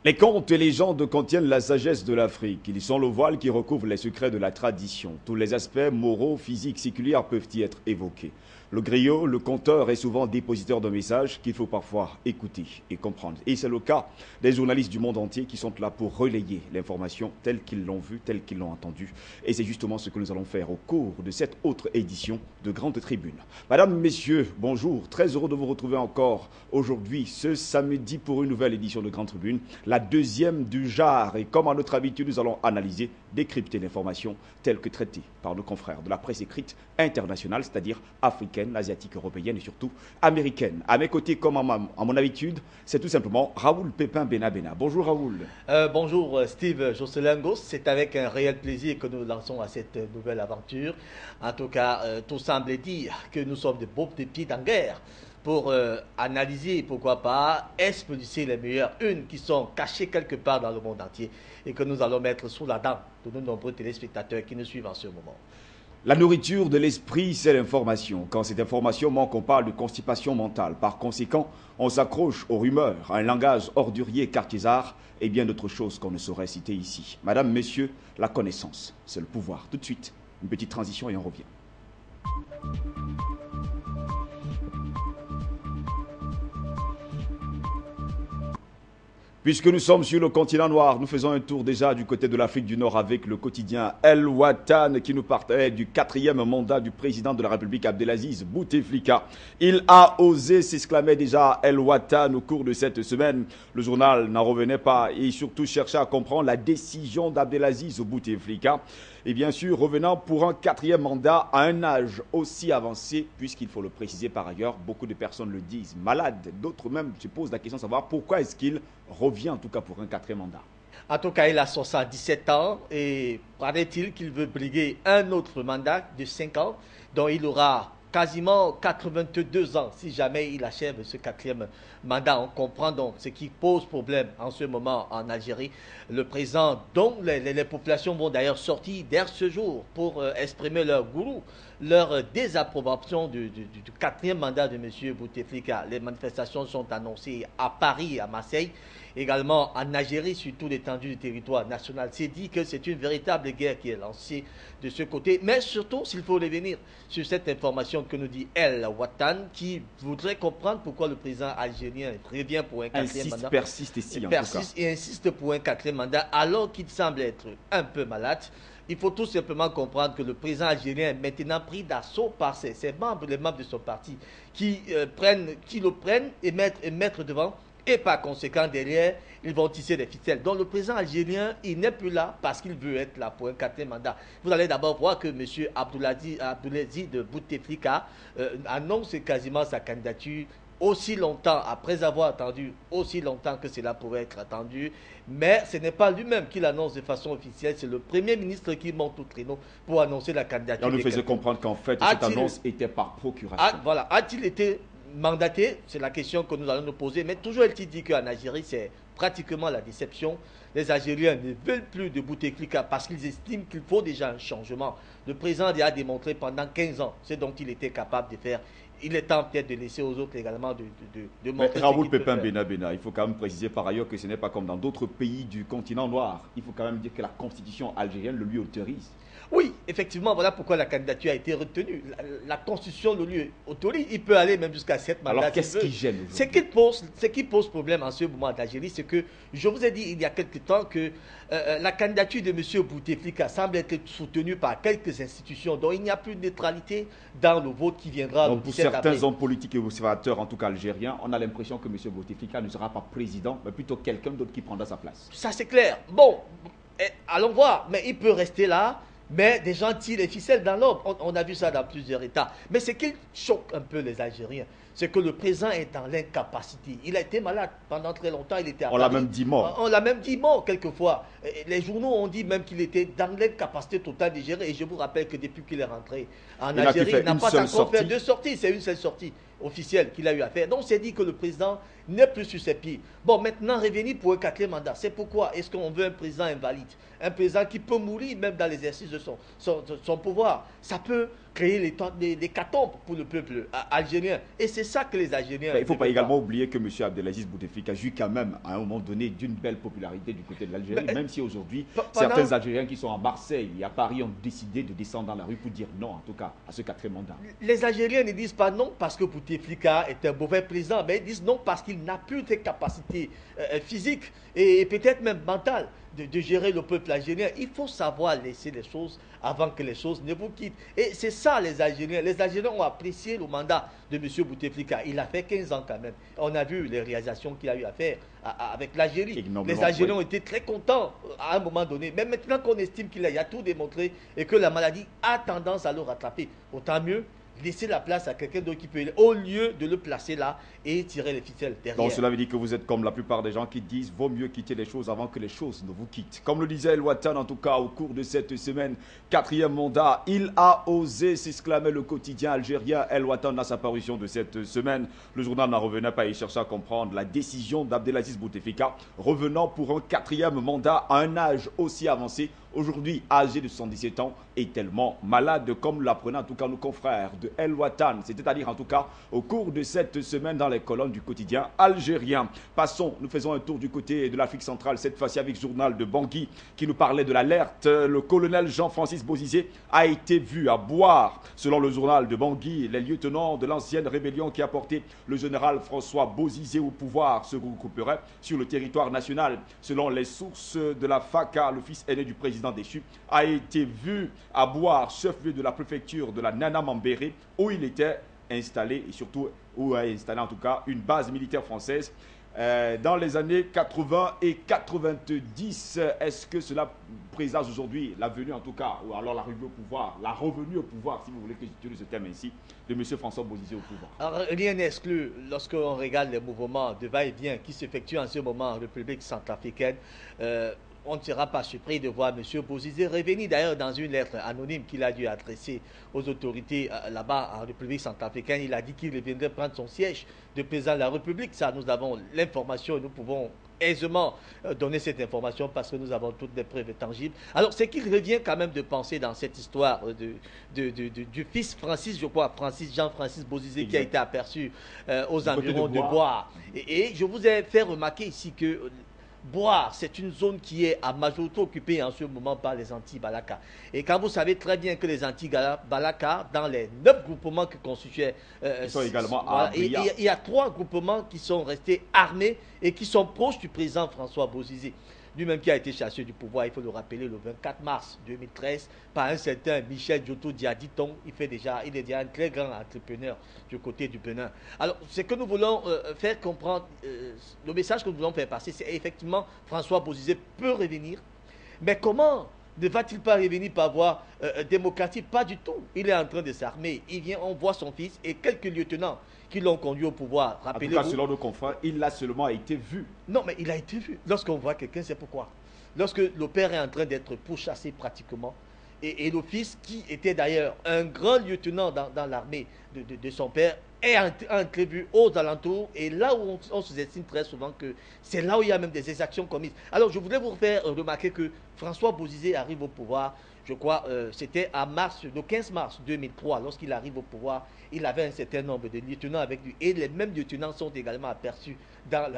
Les contes et légendes contiennent la sagesse de l'Afrique. Ils sont le voile qui recouvre les secrets de la tradition. Tous les aspects moraux, physiques, séculiers peuvent y être évoqués. Le griot, le conteur, est souvent dépositeur de messages qu'il faut parfois écouter et comprendre. Et c'est le cas des journalistes du monde entier qui sont là pour relayer l'information telle qu'ils l'ont vue, telle qu'ils l'ont entendue. Et c'est justement ce que nous allons faire au cours de cette autre édition de Grande Tribune. Madame, Messieurs, bonjour. Très heureux de vous retrouver encore aujourd'hui, ce samedi, pour une nouvelle édition de Grande Tribune, la deuxième du genre. Et comme à notre habitude, nous allons analyser, décrypter l'information telle que traitée par nos confrères de la presse écrite internationale, c'est-à-dire africaine, asiatique, européenne et surtout américaine. À mes côtés, comme à mon habitude, c'est tout simplement Raoul Pépin Benabena. Bonjour Raoul. Bonjour Steve Josselingos, c'est avec un réel plaisir que nous lançons à cette nouvelle aventure. En tout cas, tout semble dire que nous sommes des pieds en guerre pour analyser, pourquoi pas, expulser les meilleures unes qui sont cachées quelque part dans le monde entier et que nous allons mettre sous la dent de nos nombreux téléspectateurs qui nous suivent en ce moment. La nourriture de l'esprit, c'est l'information. Quand cette information manque, on parle de constipation mentale. Par conséquent, on s'accroche aux rumeurs, à un langage ordurier, cartésard et bien d'autres choses qu'on ne saurait citer ici. Madame, Messieurs, la connaissance, c'est le pouvoir. Tout de suite, une petite transition et on revient. Puisque nous sommes sur le continent noir, nous faisons un tour déjà du côté de l'Afrique du Nord avec le quotidien El Watan qui nous parlait du 4e mandat du président de la République Abdelaziz Bouteflika. Il a osé s'exclamer déjà El Watan au cours de cette semaine. Le journal n'en revenait pas et surtout cherchait à comprendre la décision d'Abdelaziz Bouteflika. Et bien sûr, revenant pour un 4e mandat à un âge aussi avancé, puisqu'il faut le préciser par ailleurs, beaucoup de personnes le disent malade. D'autres même se posent la question de savoir pourquoi est-ce qu'il revient en tout cas pour un 4e mandat. En tout cas, il a 77 ans et paraît-il qu'il veut briguer un autre mandat de 5 ans dont il aura quasiment 82 ans si jamais il achève ce 4e mandat. On comprend donc ce qui pose problème en ce moment en Algérie. Le président, dont les populations vont d'ailleurs sortir dès ce jour pour exprimer leur gourou, leur désapprobation du 4e mandat de M. Bouteflika. Les manifestations sont annoncées à Paris et à Marseille, également en Algérie, sur toute l'étendue du territoire national. C'est dit que c'est une véritable guerre qui est lancée de ce côté, mais surtout, s'il faut revenir sur cette information que nous dit El Watan, qui voudrait comprendre pourquoi le président algérien revient pour un 4e mandat. Persiste ici, persiste et insiste pour un 4e mandat, alors qu'il semble être un peu malade. Il faut tout simplement comprendre que le président algérien est maintenant pris d'assaut par ses membres, les membres de son parti, qui le prennent et mettent devant. Et par conséquent, derrière, ils vont tisser des ficelles. Donc le président algérien, il n'est plus là parce qu'il veut être là pour un 4e mandat. Vous allez d'abord voir que M. Abdelaziz Bouteflika annonce quasiment sa candidature aussi longtemps, après avoir attendu aussi longtemps que cela pouvait être attendu. Mais ce n'est pas lui-même qui l'annonce de façon officielle, c'est le Premier ministre qui monte au créneau pour annoncer la candidature. Et on nous faisait comprendre qu'en fait, cette annonce était par procuration. Voilà, a-t-il été mandaté? C'est la question que nous allons nous poser. Mais toujours elle dit qu'en Algérie, c'est pratiquement la déception. Les Algériens ne veulent plus de Bouteflika parce qu'ils estiment qu'il faut déjà un changement. Le président a démontré pendant 15 ans ce dont il était capable de faire. Il est temps peut-être de laisser aux autres également de montrer. Raoul Pépin Benabena, il faut quand même préciser par ailleurs que ce n'est pas comme dans d'autres pays du continent noir. Il faut quand même dire que la constitution algérienne le lui autorise. Oui, effectivement, voilà pourquoi la candidature a été retenue. La Constitution le lui autorise. Il peut aller même jusqu'à 7 mandats. Alors qu'est-ce qui gêne aujourd'hui? Ce qui pose problème en ce moment d'Algérie, c'est que je vous ai dit il y a quelque temps que la candidature de M. Bouteflika semble être soutenue par quelques institutions. Donc il n'y a plus de neutralité dans le vote qui viendra. Donc pour certains hommes politiques et observateurs, en tout cas algériens, on a l'impression que M. Bouteflika ne sera pas président, mais plutôt quelqu'un d'autre qui prendra sa place. Ça c'est clair. Bon, allons voir. Mais il peut rester là. Mais des gens tirent les ficelles dans l'ordre. On a vu ça dans plusieurs États. Mais ce qui choque un peu les Algériens, c'est que le président est dans l'incapacité. Il a été malade pendant très longtemps. Il était à On l'a même dit mort. On l'a même dit mort quelquefois. Les journaux ont dit même qu'il était dans l'incapacité totale de gérer. Et je vous rappelle que depuis qu'il est rentré en Algérie, il n'a pas encore fait 2 sorties. C'est une seule sortie officielle qu'il a eu à faire. Donc c'est dit que le président n'est plus sur ses pieds. Bon, maintenant, revenir pour un quatrième mandat. C'est pourquoi est-ce qu'on veut un président invalide? Un président qui peut mourir même dans l'exercice de son pouvoir. Ça peut créer les catombes pour le peuple algérien. Et c'est ça que les Algériens... Il ne faut pas également oublier que M. Abdelaziz Bouteflika joue quand même à un moment donné d'une belle popularité du côté de l'Algérie, même si aujourd'hui, certains Algériens qui sont à Marseille et à Paris ont décidé de descendre dans la rue pour dire non, en tout cas, à ce quatrième mandat. Les Algériens ne disent pas non parce que Bouteflika est un mauvais président, mais ils disent non parce qu'il n'a plus de capacités physiques et peut-être même mentales de gérer le peuple algérien. Il faut savoir laisser les choses avant que les choses ne vous quittent. Et c'est ça les Algériens. Les Algériens ont apprécié le mandat de M. Bouteflika. Il a fait 15 ans quand même. On a vu les réalisations qu'il a eu à faire avec l'Algérie. Les Algériens ont été très contents à un moment donné. Mais maintenant qu'on estime qu'il a tout démontré et que la maladie a tendance à le rattraper, autant mieux laisser la place à quelqu'un d'autre qui peut aller, au lieu de le placer là et tirer les ficelles derrière. Donc cela veut dire que vous êtes comme la plupart des gens qui disent vaut mieux quitter les choses avant que les choses ne vous quittent. Comme le disait El Watan, en tout cas au cours de cette semaine, quatrième mandat, il a osé s'exclamer le quotidien algérien. El Watan à sa parution de cette semaine. Le journal n'en revenait pas, il cherchait à comprendre la décision d'Abdelaziz Bouteflika revenant pour un quatrième mandat à un âge aussi avancé. Aujourd'hui, âgé de 77 ans, est tellement malade, comme l'apprenaient en tout cas nos confrères de El Watan. C'est-à-dire en tout cas au cours de cette semaine dans les colonnes du quotidien algérien. Passons, nous faisons un tour du côté de l'Afrique centrale, cette fois-ci avec le journal de Bangui qui nous parlait de l'alerte. Le colonel Jean-Francis Bozizé a été vu à boire. Selon le journal de Bangui, les lieutenants de l'ancienne rébellion qui a porté le général François Bozizé au pouvoir se regrouperaient sur le territoire national. Selon les sources de la FACA, le fils aîné du président déchu a été vu à boire, chef-lieu de la préfecture de la Nana Mambéré, où il était installé et surtout où a installé en tout cas une base militaire française dans les années 80 et 90. Est-ce que cela présage aujourd'hui la venue en tout cas, ou alors l'arrivée au pouvoir, la revenue au pouvoir, si vous voulez que j'utilise ce terme ainsi, de M. François Bozizé au pouvoir? Alors, rien n'exclut, lorsqu'on regarde les mouvements de va-et-vient qui s'effectuent en ce moment en République centrafricaine, on ne sera pas surpris de voir M. Bozizé revenir d'ailleurs dans une lettre anonyme qu'il a dû adresser aux autorités là-bas en République centrafricaine. Il a dit qu'il reviendrait prendre son siège de président de la République. Ça, nous avons l'information et nous pouvons aisément donner cette information parce que nous avons toutes des preuves tangibles. Alors, c'est qu'il revient quand même de penser dans cette histoire du fils Francis, je crois, Jean-Francis Bozizé, qui a été aperçu aux environs de Bois. Et je vous ai fait remarquer ici que Boire, c'est une zone qui est à majorité occupée en ce moment par les anti-Balaka. Et quand vous savez très bien que les anti-Balaka, dans les 9 groupements qui constituaient... ils sont également il y a 3 groupements qui sont restés armés et qui sont proches du président François Bozizé. Lui-même qui a été chassé du pouvoir, il faut le rappeler, le 24 mars 2013, par un certain Michel Djoto Diaditon. Il est déjà un très grand entrepreneur du côté du Bénin. Alors, ce que nous voulons faire comprendre, le message que nous voulons faire passer, c'est effectivement François Bozizé peut revenir. Mais comment ne va-t-il pas revenir par voie démocratique? Pas du tout. Il est en train de s'armer. Il vient, on voit son fils et quelques lieutenants qui l'ont conduit au pouvoir. Rappelez-vous. En tout cas, selon nos confrères, il a seulement été vu. Non, mais il a été vu. Lorsqu'on voit quelqu'un, c'est pourquoi. Lorsque le père est en train d'être pourchassé pratiquement, et le fils, qui était d'ailleurs un grand lieutenant dans l'armée de son père, est entrevu aux alentours, et là où on sous-estime très souvent que c'est là où il y a même des exactions commises. Alors, je voudrais vous faire remarquer que François Bozizé arrive au pouvoir, je crois, c'était le 15 mars 2003, lorsqu'il arrive au pouvoir, il avait un certain nombre de lieutenants avec lui, et les mêmes lieutenants sont également aperçus dans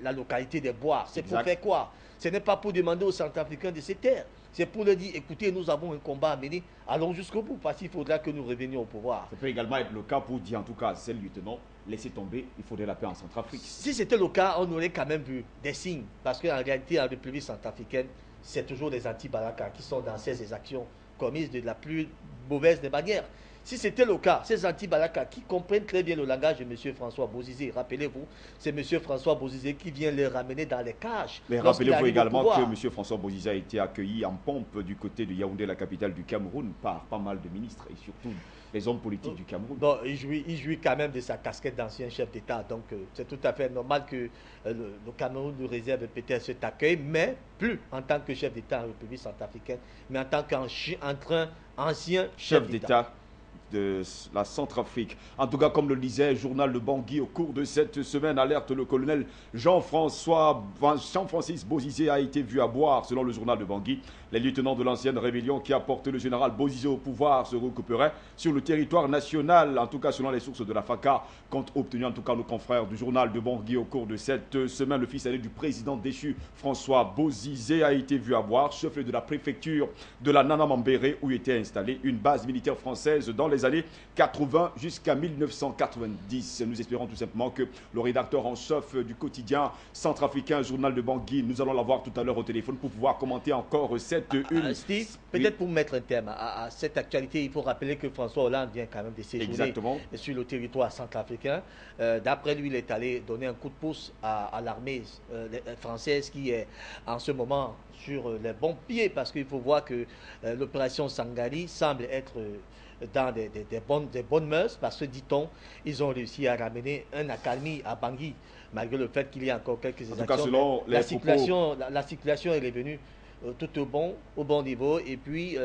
la localité des Bois. C'est pour faire quoi? Ce n'est pas pour demander aux Centrafricains de se taire. C'est pour leur dire, écoutez, nous avons un combat à mener, allons jusqu'au bout, parce qu'il faudra que nous revenions au pouvoir. Ça peut également être le cas pour dire, en tout cas, ces lieutenants, laissez tomber, il faudrait la paix en Centrafrique. Si c'était le cas, on aurait quand même vu des signes, parce qu'en réalité, en République centrafricaine, c'est toujours les anti-Balaka qui sont dans ces exactions commises de la plus mauvaise des manières. Si c'était le cas, ces anti-Balaka qui comprennent très bien le langage de M. François Bozizé, rappelez-vous, c'est M. François Bozizé qui vient les ramener dans les cages. Mais rappelez-vous également que M. François Bozizé a été accueilli en pompe du côté de Yaoundé, la capitale du Cameroun, par pas mal de ministres et surtout les hommes politiques du Cameroun. Bon, il jouit quand même de sa casquette d'ancien chef d'État, donc c'est tout à fait normal que le Cameroun nous réserve peut-être cet accueil, mais plus en tant que chef d'État en République centrafricaine, mais en tant qu'ancien chef d'État. de la Centrafrique. En tout cas, comme le disait le journal Le Bangui, au cours de cette semaine, alerte le colonel Jean-Francis Bozizé a été vu à boire, selon le journal de Bangui. Les lieutenants de l'ancienne rébellion qui a porté le général Bozizé au pouvoir se recupéraient sur le territoire national, en tout cas selon les sources de la FACA, qu'ont obtenu en tout cas nos confrères du journal de Bangui au cours de cette semaine. Le fils aîné du président déchu, François Bozizé, a été vu à boire, chef-lieu de la préfecture de la Nana Mambéré, où était installée une base militaire française dans les années 80 jusqu'à 1990. Nous espérons tout simplement que le rédacteur en chef du quotidien centrafricain, journal de Bangui, nous allons l'avoir tout à l'heure au téléphone pour pouvoir commenter encore cette une. Steve, peut-être pour mettre un terme à cette actualité, il faut rappeler que François Hollande vient quand même de séjourner sur le territoire centrafricain. D'après lui, il est allé donner un coup de pouce à l'armée française qui est en ce moment sur les bons pieds, parce qu'il faut voir que l'opération Sangali semble être dans des bonnes mœurs, parce que, dit-on, ils ont réussi à ramener un accalmie à Bangui, malgré le fait qu'il y a encore quelques exactions. La circulation est revenue tout au bon niveau, et puis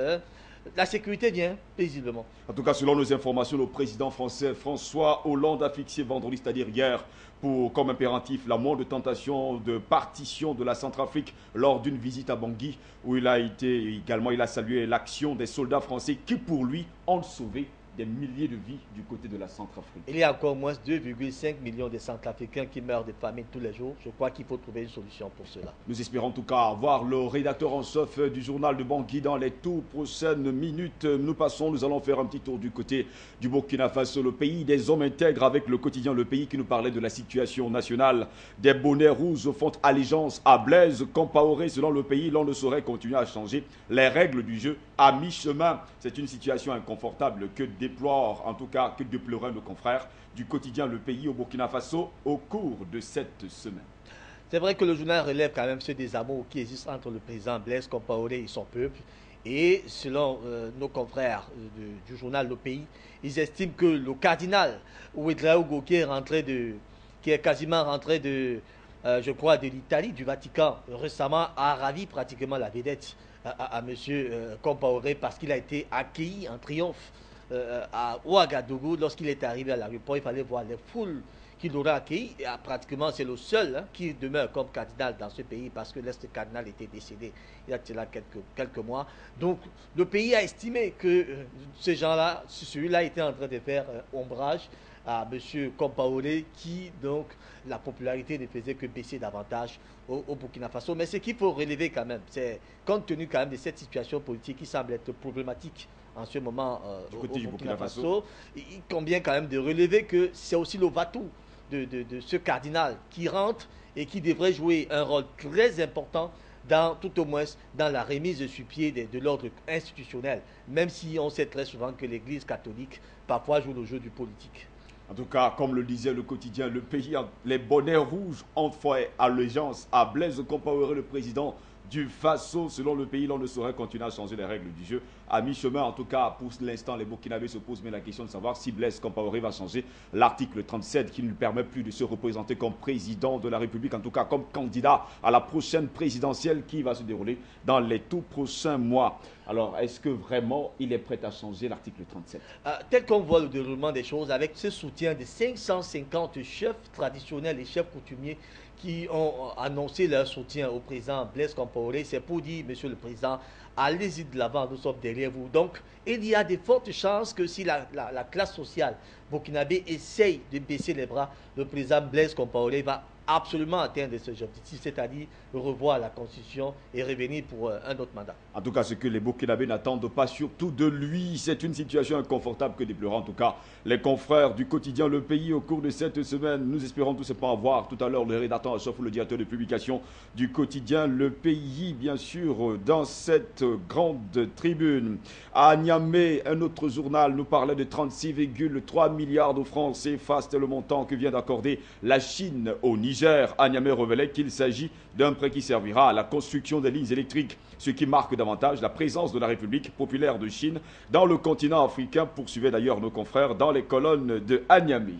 la sécurité vient paisiblement. En tout cas, selon nos informations, le président français François Hollande a fixé vendredi, c'est-à-dire hier, comme impératif la moindre tentation de partition de la Centrafrique lors d'une visite à Bangui, où il a salué l'action des soldats français qui, pour lui, ont sauvé des milliers de vies du côté de la Centrafrique. Il y a encore moins 2,5 millions de Centrafricains qui meurent de famine tous les jours. Je crois qu'il faut trouver une solution pour cela. Nous espérons en tout cas voir le rédacteur en chef du journal de Bangui dans les toutes prochaines minutes. Nous allons faire un petit tour du côté du Burkina Faso, le pays des hommes intègres, avec le quotidien Le Pays qui nous parlait de la situation nationale. Des bonnets rouges font allégeance à Blaise Compaoré. Selon le pays, l'on ne saurait continuer à changer les règles du jeu à mi-chemin. C'est une situation inconfortable que déploraient nos confrères du quotidien Le Pays au Burkina Faso au cours de cette semaine. C'est vrai que le journal relève quand même ce désamour qui existe entre le président Blaise Compaoré et son peuple. Et selon nos confrères du journal Le Pays, ils estiment que le cardinal Ouédraogo, qui est quasiment rentré de l'Italie, du Vatican, récemment, a ravi pratiquement la vedette à M. Compaoré, parce qu'il a été accueilli en triomphe à Ouagadougou. Lorsqu'il est arrivé à l'aéroport, il fallait voir les foules qu'il aura accueilli. Et pratiquement, c'est le seul qui demeure comme cardinal dans ce pays, parce que l'ex-cardinal était décédé il y a quelques mois. Donc, le pays a estimé que ces gens-là, celui-là était en train de faire ombrage à M. Compaoré, qui, donc, la popularité ne faisait que baisser davantage au Burkina Faso. Mais ce qu'il faut relever quand même, c'est, compte tenu quand même de cette situation politique qui semble être problématique en ce moment au Burkina Faso, il convient quand même de relever que c'est aussi le Vatou de ce cardinal qui rentre et qui devrait jouer un rôle très important tout au moins dans la remise sur pied de l'ordre institutionnel, même si on sait très souvent que l'Église catholique parfois joue le jeu du politique. En tout cas, comme le disait le quotidien Le Pays, les bonnets rouges ont fait allégeance à Blaise Compaoré, le président du Faso. Selon Le Pays, l'on ne saurait continuer à changer les règles du jeu à mi-chemin. En tout cas, pour l'instant, les Burkinabés se posent mais la question de savoir si Blaise Compaoré va changer l'article 37 qui ne lui permet plus de se représenter comme président de la République, en tout cas comme candidat à la prochaine présidentielle qui va se dérouler dans les tout prochains mois. Alors, est-ce que vraiment il est prêt à changer l'article 37 ? Tel qu'on voit le déroulement des choses, avec ce soutien de 550 chefs traditionnels et chefs coutumiers qui ont annoncé leur soutien au président Blaise Compaoré, c'est pour dire, monsieur le président, allez-y de l'avant, nous sommes derrière vous. Donc, il y a de fortes chances que si la classe sociale burkinabé essaye de baisser les bras, le président Blaise Compaoré va absolument atteindre ce objectif, c'est-à-dire revoir la Constitution et revenir pour un autre mandat. En tout cas, ce que les Burkinabés n'attendent pas surtout de lui, c'est une situation inconfortable que déplorent en tout cas les confrères du quotidien Le Pays au cours de cette semaine. Nous espérons tout simplement avoir tout à l'heure le rédacteur en chef ou le directeur de publication du quotidien Le Pays, bien sûr, dans cette grande tribune. À Niamey, un autre journal nous parlait de 36,3 milliards de francs CFA, c'était le montant que vient d'accorder la Chine au Niger. À Niamey révélait qu'il s'agit d'un prêt qui servira à la construction des lignes électriques, ce qui marque davantage la présence de la République populaire de Chine dans le continent africain, poursuivaient d'ailleurs nos confrères dans les colonnes de Niamey.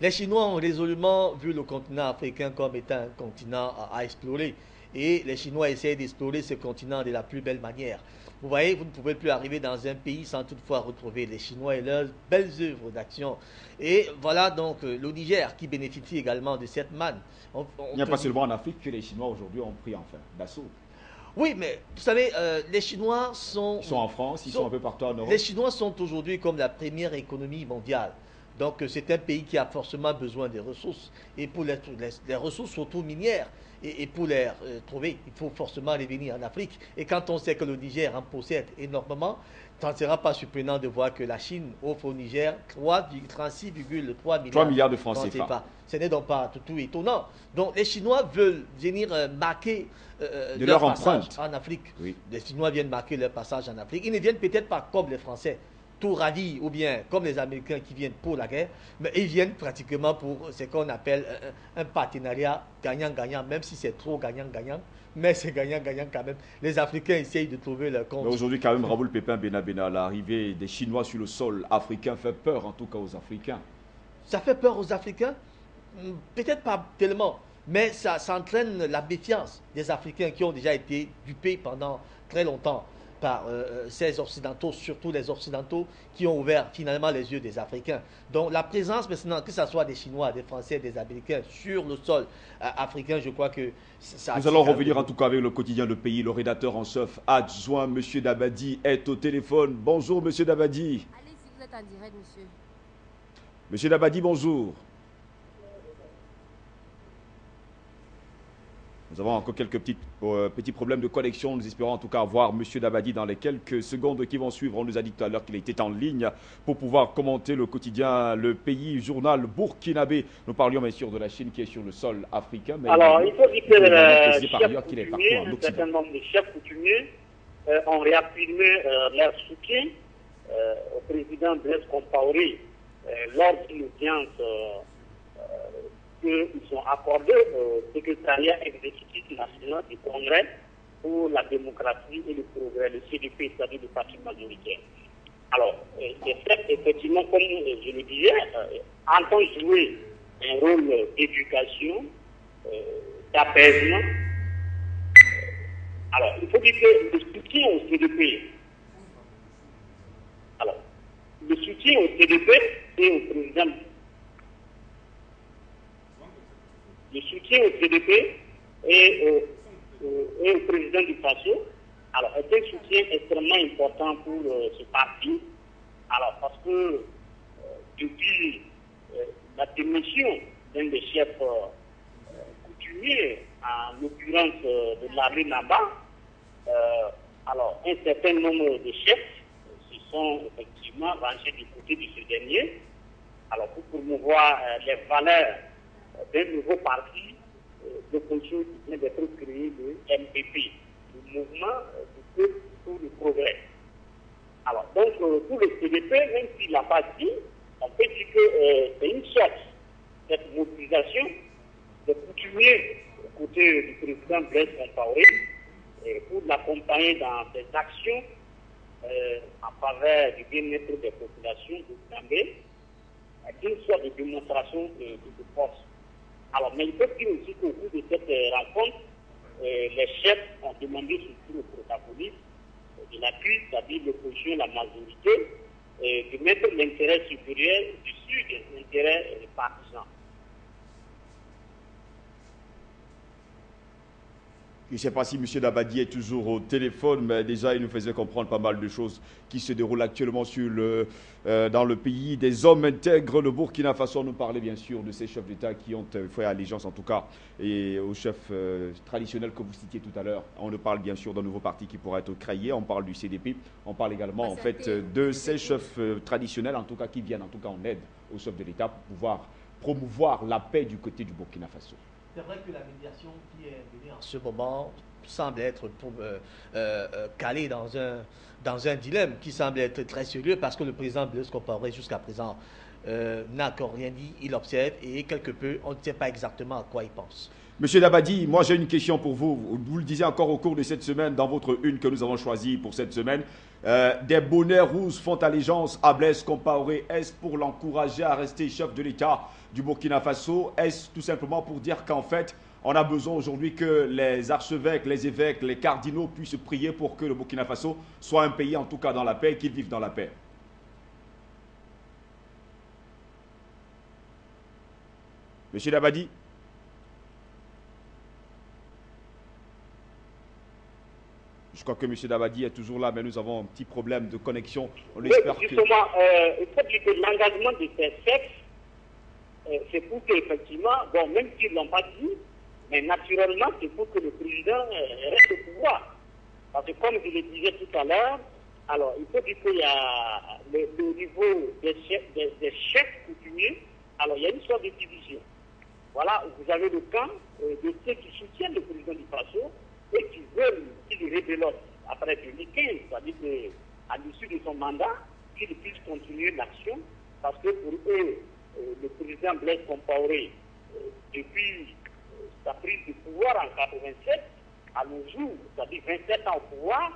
Les Chinois ont résolument vu le continent africain comme étant un continent à explorer. Et les Chinois essayent d'explorer ce continent de la plus belle manière. Vous voyez, vous ne pouvez plus arriver dans un pays sans toutefois retrouver les Chinois et leurs belles œuvres d'action. Et voilà donc le Niger qui bénéficie également de cette manne. Il n'y a pas seulement en Afrique que les Chinois aujourd'hui ont pris enfin d'assaut. Oui, mais vous savez, les Chinois sont... Ils sont en France, ils sont un peu partout en Europe. Les Chinois sont aujourd'hui comme la première économie mondiale. Donc c'est un pays qui a forcément besoin des ressources. Et pour les ressources, surtout minières, et pour les trouver, il faut forcément les venir en Afrique. Et quand on sait que le Niger en possède énormément, ça ne sera pas surprenant de voir que la Chine offre au Niger 36,3 milliards de francs CFA. Ce n'est donc pas tout étonnant. Donc les Chinois veulent venir marquer de leur empreinte passage en Afrique. Oui. Les Chinois viennent marquer leur passage en Afrique. Ils ne viennent peut-être pas comme les Français, tout ravis, ou bien comme les Américains qui viennent pour la guerre, mais ils viennent pratiquement pour ce qu'on appelle un partenariat gagnant-gagnant, même si c'est trop gagnant-gagnant, mais c'est gagnant-gagnant quand même. Les Africains essayent de trouver leur compte. Aujourd'hui, quand même, Raoul Pépin Benabena, l'arrivée des Chinois sur le sol africain fait peur, en tout cas aux Africains. Ça fait peur aux Africains? Peut-être pas tellement, mais ça entraîne la méfiance des Africains qui ont déjà été dupés pendant très longtemps par ces Occidentaux, surtout les Occidentaux qui ont ouvert finalement les yeux des Africains. Donc la présence maintenant, que ce soit des Chinois, des Français, des Américains sur le sol africain, je crois que ça... Nous allons revenir en tout cas avec le quotidien Le Pays. Le rédacteur en chef adjoint, M. Dabadi, est au téléphone. Bonjour, M. Dabadi. Allez-y, vous êtes en direct, monsieur. M. Dabadi, bonjour. Nous avons encore quelques petits problèmes de connexion. Nous espérons en tout cas voir M. Dabadi dans les quelques secondes qui vont suivre. On nous a dit tout à l'heure qu'il était en ligne pour pouvoir commenter le quotidien Le Pays, journal burkinabé. Nous parlions bien sûr de la Chine qui est sur le sol africain. Mais alors, il faut dire que un certain nombre de chefs coutumiers ont réaffirmé leur soutien au président Blaise Compaoré lors d'une audience qu'ils ont accordé au secrétariat exécutif national du Congrès pour la démocratie et le progrès, le CDP, c'est-à-dire le parti majoritaire. Alors, les faits, effectivement, comme je le disais, entendent jouer un rôle d'éducation, d'apaisement. Alors, il faut dire que le soutien au CDP, alors, le soutien au CDP et au président. Le soutien au CDP et au président du PASO, alors, est un soutien extrêmement important pour ce parti. Alors, parce que depuis la démission d'un des chefs coutumiers, en l'occurrence de l'armée Naba, alors, un certain nombre de chefs se sont effectivement rangés du côté de ce dernier, alors, pour promouvoir les valeurs d'un nouveau parti d'opposition qui vient d'être créé, le MPP, le mouvement de peuple pour le progrès. Alors, donc, pour le CDP, même s'il n'a pas dit, on peut dire que c'est une sorte, cette mobilisation de coutumiers aux côtés du président Blaise Compaoré pour l'accompagner dans ses actions en faveur du bien-être des populations de Gambé, une sorte de démonstration de force. Alors, mais il faut dire aussi qu'au cours de cette rencontre, les chefs ont demandé surtout aux protagonistes de l'appui, c'est-à-dire l'opposition, la majorité, de mettre l'intérêt supérieur dessus des intérêts partisans. Je ne sais pas si M. Dabadi est toujours au téléphone, mais déjà il nous faisait comprendre pas mal de choses qui se déroulent actuellement dans le pays. Des hommes intègres, le Burkina Faso, nous parlait bien sûr de ces chefs d'État qui ont fait allégeance en tout cas et aux chefs traditionnels que vous citiez tout à l'heure. On nous parle bien sûr d'un nouveau parti qui pourrait être créé, on parle du CDP, on parle également en fait de ces chefs traditionnels en tout cas qui viennent en tout cas en aide aux chefs de l'État pour pouvoir promouvoir la paix du côté du Burkina Faso. C'est vrai que la médiation qui est venue en ce moment semble être calée dans un dilemme qui semble être très sérieux parce que le président Blaise Compaoré jusqu'à présent n'a encore rien dit, il observe et quelque peu on ne sait pas exactement à quoi il pense. Monsieur Dabadi, moi j'ai une question pour vous. Vous le disiez encore au cours de cette semaine, dans votre une que nous avons choisie pour cette semaine. Des bonnets rouges font allégeance à Blaise Compaoré. Est-ce pour l'encourager à rester chef de l'État du Burkina Faso? Est-ce tout simplement pour dire qu'en fait, On a besoin aujourd'hui que les archevêques, les évêques, les cardinaux puissent prier pour que le Burkina Faso soit un pays, en tout cas dans la paix, et qu'il vive dans la paix. Monsieur Dabadi? Je crois que M. Dabadi est toujours là, mais nous avons un petit problème de connexion. On espère oui, justement, il faut dire que l'engagement de ces chefs, c'est pour qu'effectivement, bon, même s'ils ne l'ont pas dit, mais naturellement, c'est pour que le président reste au pouvoir. Parce que comme je le disais tout à l'heure, alors il faut dire qu'il y a le niveau des chefs coutumiers, alors il y a une sorte de division. Voilà, vous avez le camp de ceux qui soutiennent le président du Faso et qui veulent qu'il révélote après 2015, c'est-à-dire qu'à l'issue de son mandat, qu'il puisse continuer l'action, parce que pour eux, le président Blaise Compaoré, depuis sa prise de pouvoir en 87, à nos jours, c'est-à-dire 27 ans au pouvoir,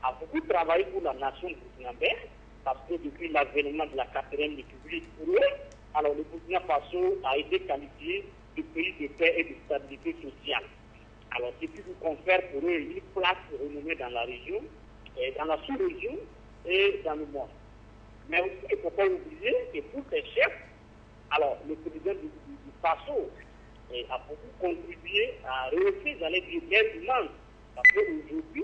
a beaucoup travaillé pour la nation burkinabé, parce que depuis l'avènement de la 4e République pour eux, alors le Burkina Faso a été qualifié de pays de paix et de stabilité sociale. Alors, ce qui vous confère pour eux une place renommée dans la région, et dans la sous-région et dans le monde. Mais aussi, il ne faut pas oublier que pour ces chefs, alors le président du Faso a beaucoup contribué à rehausser, j'allais dire, des demandes. Parce qu'aujourd'hui,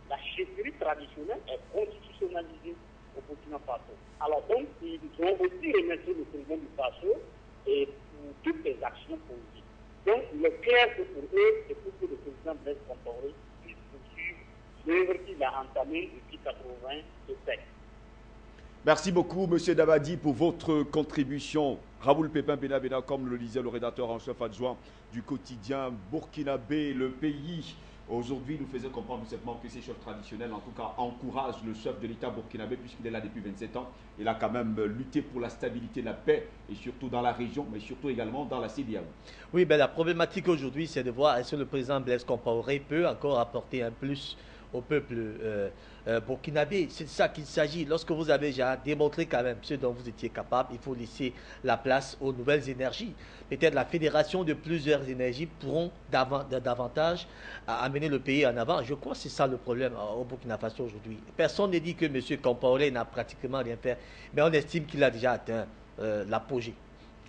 la chefferie traditionnelle est constitutionnalisée au Burkina Faso. Alors donc, ils ont aussi remercié le président du Faso et pour toutes les actions politiques. Donc, le clair que pour eux, c'est pour que le président Blaise Compaoré puisse poursuivre l'œuvre qu'il a entamée depuis 1987. Merci beaucoup, M. Dabadi, pour votre contribution. Raoul Pépin Benabena, comme le disait le rédacteur en chef adjoint du quotidien burkinabé, le pays. Aujourd'hui, nous faisons comprendre tout simplement que ces chefs traditionnels, en tout cas, encouragent le chef de l'État burkinabé, puisqu'il est là depuis 27 ans. Il a quand même lutté pour la stabilité, la paix, et surtout dans la région, mais surtout également dans la CEDEAO. Oui, ben, la problématique aujourd'hui, c'est de voir est-ce que le président Blaise Compaoré peut encore apporter un plus au peuple burkinabé. C'est de ça qu'il s'agit. Lorsque vous avez déjà démontré quand même ce dont vous étiez capable, il faut laisser la place aux nouvelles énergies. Peut-être la fédération de plusieurs énergies pourront davantage amener le pays en avant. Je crois que c'est ça le problème au Burkina Faso aujourd'hui. Personne ne dit que M. Compaoré n'a pratiquement rien fait, mais on estime qu'il a déjà atteint l'apogée.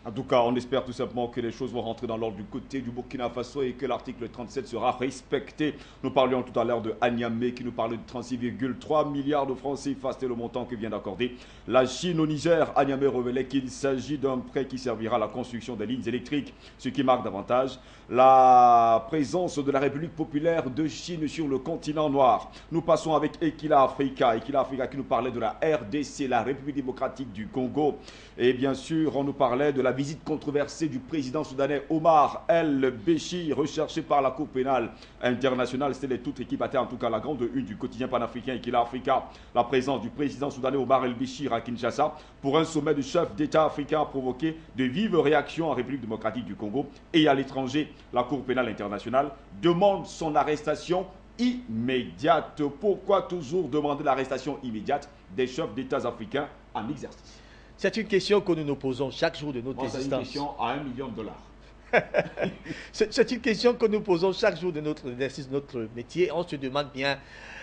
En tout cas, on espère tout simplement que les choses vont rentrer dans l'ordre du côté du Burkina Faso et que l'article 37 sera respecté. Nous parlions tout à l'heure de Agnamé qui nous parlait de 36,3 milliards de francs CFA. C'était le montant que vient d'accorder la Chine au Niger. Agnamé révélait qu'il s'agit d'un prêt qui servira à la construction des lignes électriques, ce qui marque davantage la présence de la République populaire de Chine sur le continent noir. Nous passons avec Equila Africa. Equila Africa qui nous parlait de la RDC, la République démocratique du Congo. Et bien sûr, on nous parlait de la visite controversée du président soudanais Omar El-Béchir, recherché par la Cour pénale internationale. C'était toute équipe en tout cas la grande une du quotidien panafricain Equila Africa. La présence du président soudanais Omar El-Béchir à Kinshasa pour un sommet de chefs d'État africains a provoqué de vives réactions en République démocratique du Congo et à l'étranger. La Cour pénale internationale demande son arrestation immédiate. Pourquoi toujours demander l'arrestation immédiate des chefs d'État africains en exercice? C'est une question que nous nous posons chaque jour de notre existence. C'est une question à $1 million. C'est une question que nous posons chaque jour de notre exercice, de notre métier. On se demande bien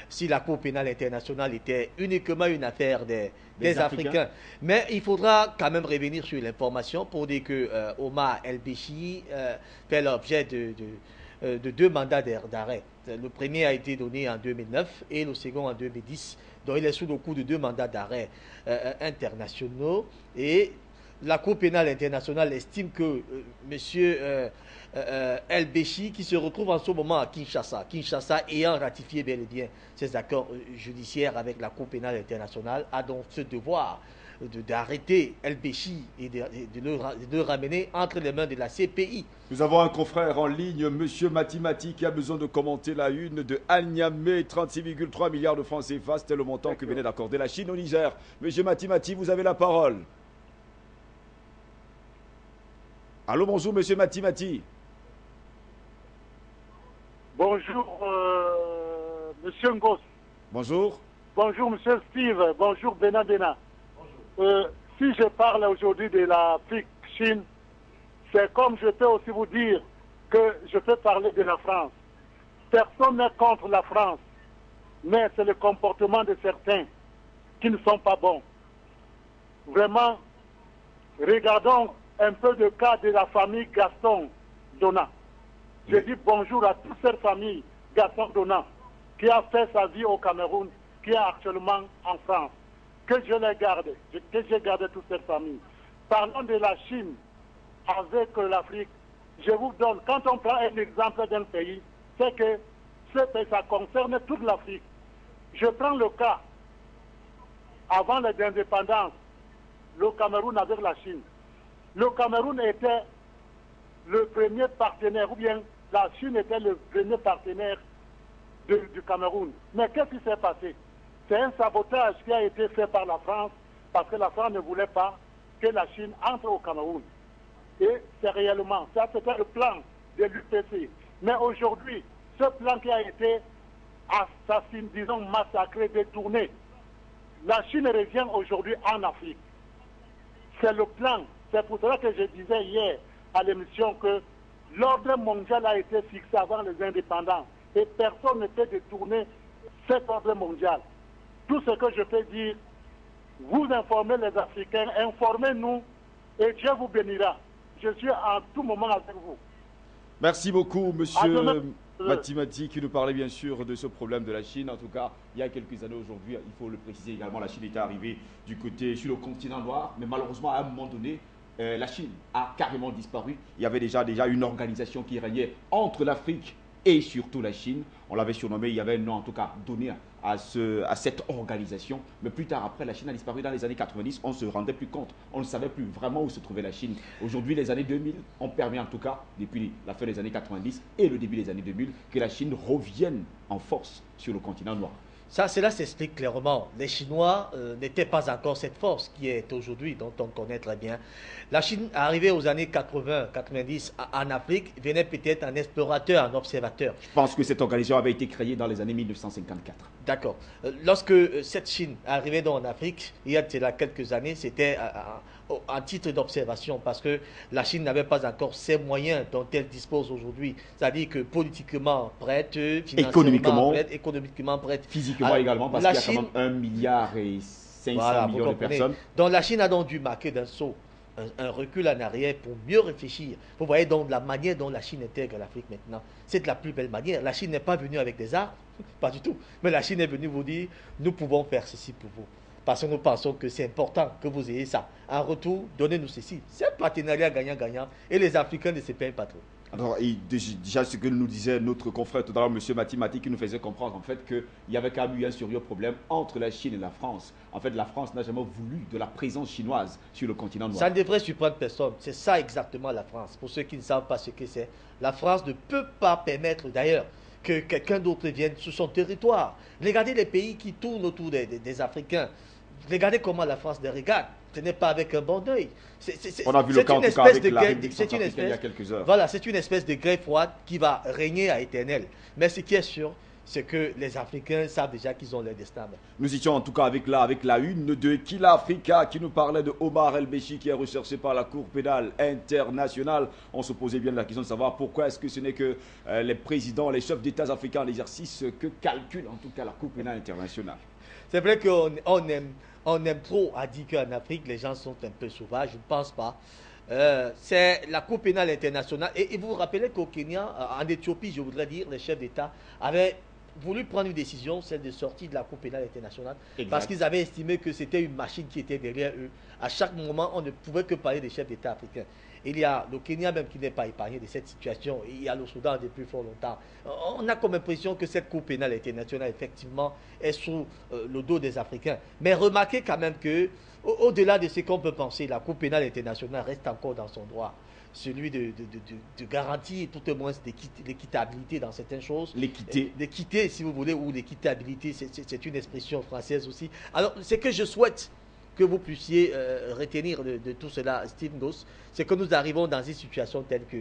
si la Cour pénale internationale était uniquement une affaire des Africains. Mais il faudra quand même revenir sur l'information pour dire que Omar El-Béchir fait l'objet de 2 mandats d'arrêt. Le premier a été donné en 2009 et le second en 2010. Donc il est sous le coup de 2 mandats d'arrêt internationaux. Et la Cour pénale internationale estime que M. El-Béchir, qui se retrouve en ce moment à Kinshasa ayant ratifié bel et bien ses accords judiciaires avec la Cour pénale internationale, a donc ce devoir d'arrêter El-Béchir et de le ramener entre les mains de la CPI. Nous avons un confrère en ligne, M. Matimati, qui a besoin de commenter la une de Agnamé, 36,3 milliards de francs CFA. C'était le montant que venait d'accorder la Chine au Niger. M. Matimati, vous avez la parole. Allô, bonjour, M. Matimati. Bonjour, Monsieur Ngos. Bonjour. Bonjour, Monsieur Steve. Bonjour, Benabena. Si je parle aujourd'hui de l'Afrique-Chine, c'est comme je peux aussi vous dire que je peux parler de la France. Personne n'est contre la France, mais c'est le comportement de certains qui ne sont pas bons. Vraiment, regardons un peu le cas de la famille Gaston Donat. Je dis bonjour à toute cette famille Gaston Donat qui a fait sa vie au Cameroun, qui est actuellement en France. Que je les garde, que j'ai gardé toute cette famille. Parlons de la Chine avec l'Afrique. Je vous donne, quand on prend un exemple d'un pays, c'est que ce pays, ça concerne toute l'Afrique. Je prends le cas, avant l'indépendance, le Cameroun avec la Chine. Le Cameroun était le premier partenaire, ou bien la Chine était le premier partenaire du Cameroun. Mais qu'est-ce qui s'est passé? C'est un sabotage qui a été fait par la France, parce que la France ne voulait pas que la Chine entre au Cameroun. Et c'est réellement, ça c'était le plan de l'UPC. Mais aujourd'hui, ce plan qui a été assassiné, disons massacré, détourné, la Chine revient aujourd'hui en Afrique. C'est le plan. C'est pour cela que je disais hier à l'émission que l'ordre mondial a été fixé avant les indépendants et personne ne peut détourner cet ordre mondial. Tout ce que je peux dire, vous informez les Africains, informez-nous et Dieu vous bénira. Je suis en tout moment avec vous. Merci beaucoup, monsieur Matimati, qui nous parlait bien sûr de ce problème de la Chine. En tout cas, il y a quelques années aujourd'hui, il faut le préciser également, la Chine était arrivée du côté sur le continent noir, mais malheureusement, à un moment donné, la Chine a carrément disparu. Il y avait déjà une organisation qui régnait entre l'Afrique et surtout la Chine. On l'avait surnommé, il y avait un nom en tout cas donné à cette organisation. Mais plus tard, après, la Chine a disparu dans les années 90. On ne se rendait plus compte. On ne savait plus vraiment où se trouvait la Chine. Aujourd'hui, les années 2000 ont permis en tout cas, depuis la fin des années 90 et le début des années 2000, que la Chine revienne en force sur le continent noir. Cela s'explique clairement. Les Chinois n'étaient pas encore cette force qui est aujourd'hui, dont on connaît très bien. La Chine, arrivée aux années 80-90 en Afrique, venait peut-être un explorateur, un observateur. Je pense que cette organisation avait été créée dans les années 1954. D'accord. Lorsque cette Chine arrivait en Afrique, il y a quelques années, c'était un titre d'observation parce que la Chine n'avait pas encore ces moyens dont elle dispose aujourd'hui. C'est-à-dire que politiquement prête, financièrement prête, économiquement prête. Physiquement également, parce qu'il y a quand même 1,5 milliard de personnes. Donc la Chine a donc dû marquer d'un saut un recul en arrière pour mieux réfléchir. Vous voyez donc la manière dont la Chine intègre l'Afrique maintenant. C'est de la plus belle manière. La Chine n'est pas venue avec des armes, pas du tout. Mais la Chine est venue vous dire, nous pouvons faire ceci pour vous. Parce que nous pensons que c'est important que vous ayez ça. En retour, donnez-nous ceci. C'est un partenariat gagnant-gagnant. Et les Africains ne se plaignent pas trop. Alors, déjà, ce que nous disait notre confrère tout à l'heure, M. Matimati, qui nous faisait comprendre en fait qu'il y avait quand même eu un sérieux problème entre la Chine et la France. En fait, la France n'a jamais voulu de la présence chinoise sur le continent noir. Ça ne devrait surprendre personne. C'est ça exactement la France. Pour ceux qui ne savent pas ce que c'est, la France ne peut pas permettre d'ailleurs que quelqu'un d'autre vienne sur son territoire. Regardez les pays qui tournent autour des Africains. Regardez comment la France les regarde. Ce n'est pas avec un bon oeil. On a vu le cas en tout cas avec la République centrafricaine il y a quelques heures. Voilà, c'est une espèce de guerre froide qui va régner à éternel. Mais ce qui est sûr, c'est que les Africains savent déjà qu'ils ont leur destin. Nous étions en tout cas avec la une de Killa Africa qui nous parlait de Omar El-Béchi qui est recherché par la Cour pénale internationale. On se posait bien la question de savoir pourquoi est-ce que ce n'est que les présidents, les chefs d'État africains en exercice que calcule en tout cas la Cour pénale internationale. C'est vrai qu'on aime trop à dire qu'en Afrique, les gens sont un peu sauvages. Je ne pense pas. C'est la Cour pénale internationale. Et vous vous rappelez qu'au Kenya, en Éthiopie, je voudrais dire, les chefs d'État avaient voulu prendre une décision, celle de sortie de la Cour pénale internationale, exact, parce qu'ils avaient estimé que c'était une machine qui était derrière eux. À chaque moment, on ne pouvait que parler des chefs d'État africains. Il y a le Kenya même qui n'est pas épargné de cette situation. Il y a le Soudan depuis fort longtemps. On a comme impression que cette Cour pénale internationale, effectivement, est sous le dos des Africains. Mais remarquez quand même que, au-delà de ce qu'on peut penser, la Cour pénale internationale reste encore dans son droit. Celui de garantir tout au moins l'équitabilité dans certaines choses. L'équité, si vous voulez, ou l'équitabilité, c'est une expression française aussi. Alors, ce que je souhaite que vous puissiez retenir de tout cela, Steve Goss, c'est que nous arrivons dans une situation telle que,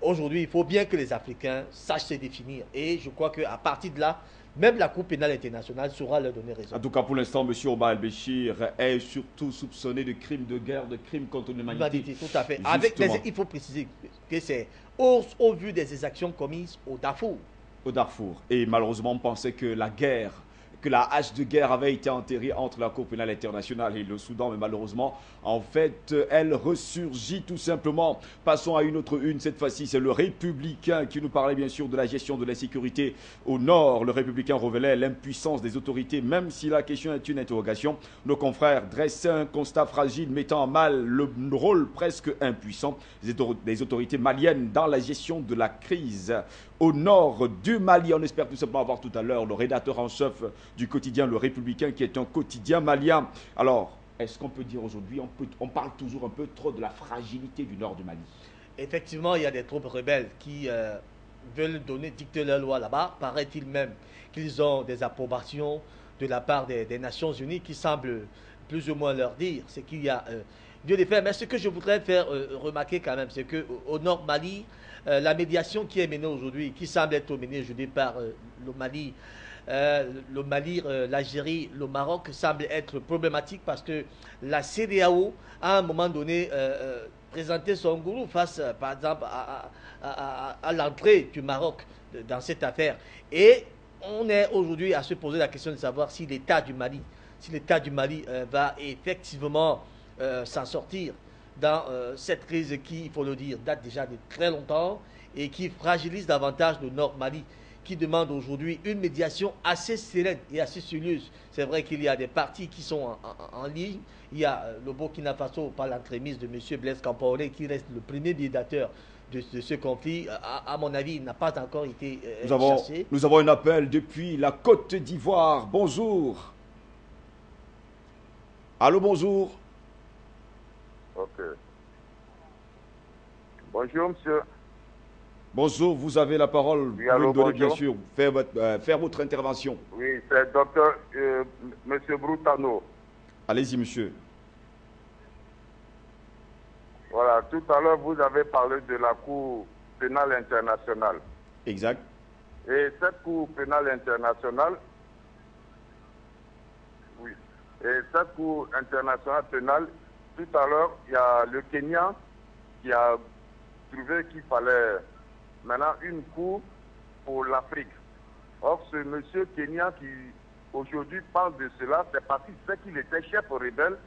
aujourd'hui, il faut bien que les Africains sachent se définir. Et je crois qu'à partir de là, même la Cour pénale internationale saura leur donner raison. En tout cas, pour l'instant, M. Omar el-Béchir est surtout soupçonné de crimes de guerre, de crimes contre l'humanité. Tout à fait. Il faut préciser que c'est au vu des exactions commises au Darfour. Au Darfour. Et malheureusement, on pensait que la guerre, que la hache de guerre avait été enterrée entre la Cour pénale internationale et le Soudan, mais malheureusement, en fait, elle ressurgit tout simplement. Passons à une autre une, cette fois-ci, c'est le Républicain qui nous parlait bien sûr de la gestion de l'insécurité au nord. Le Républicain révélait l'impuissance des autorités, même si la question est une interrogation. Nos confrères dressaient un constat fragile, mettant en mal le rôle presque impuissant des autorités maliennes dans la gestion de la crise au nord du Mali. On espère tout simplement avoir tout à l'heure le rédacteur en chef du quotidien Le Républicain, qui est un quotidien malien. Alors, est-ce qu'on peut dire aujourd'hui, on parle toujours un peu trop de la fragilité du nord du Mali? Effectivement, il y a des troupes rebelles qui veulent dicter leur loi là-bas. Paraît-il même qu'ils ont des approbations de la part des Nations Unies qui semblent plus ou moins leur dire ce qu'il y a lieu de faire. Mais ce que je voudrais faire remarquer quand même, c'est qu'au nord Mali, la médiation qui est menée aujourd'hui, qui semble être menée aujourd'hui par le Mali, l'Algérie, le Maroc, semble être problématique parce que la CEDEAO, à un moment donné, présentait son gourou face, par exemple, à l'entrée du Maroc dans cette affaire. Et on est aujourd'hui à se poser la question de savoir si l'État du Mali, va effectivement s'en sortir dans cette crise qui, il faut le dire, date déjà de très longtemps et qui fragilise davantage le Nord Mali, qui demande aujourd'hui une médiation assez sereine et assez sérieuse. C'est vrai qu'il y a des partis qui sont en ligne. Il y a le Burkina Faso par l'entremise de M. Blaise Compaoré qui reste le premier médiateur de ce conflit. À mon avis, il n'a pas encore été chassé. Nous avons un appel depuis la Côte d'Ivoire. Bonjour. Allô, bonjour. Ok. Bonjour, monsieur. Bonjour, vous avez la parole. Oui, allô, vous bonjour. bien sûr faire votre intervention. Oui, c'est docteur monsieur Brutano. Allez-y, monsieur. Voilà, tout à l'heure, vous avez parlé de la Cour pénale internationale. Exact. Et cette Cour pénale internationale, oui, et cette Cour internationale pénale, tout à l'heure, il y a le Kenya qui a trouvé qu'il fallait maintenant une cour pour l'Afrique. Or, ce monsieur Kenya qui aujourd'hui parle de cela, c'est parce qu'il sait qu'il était chef rebelle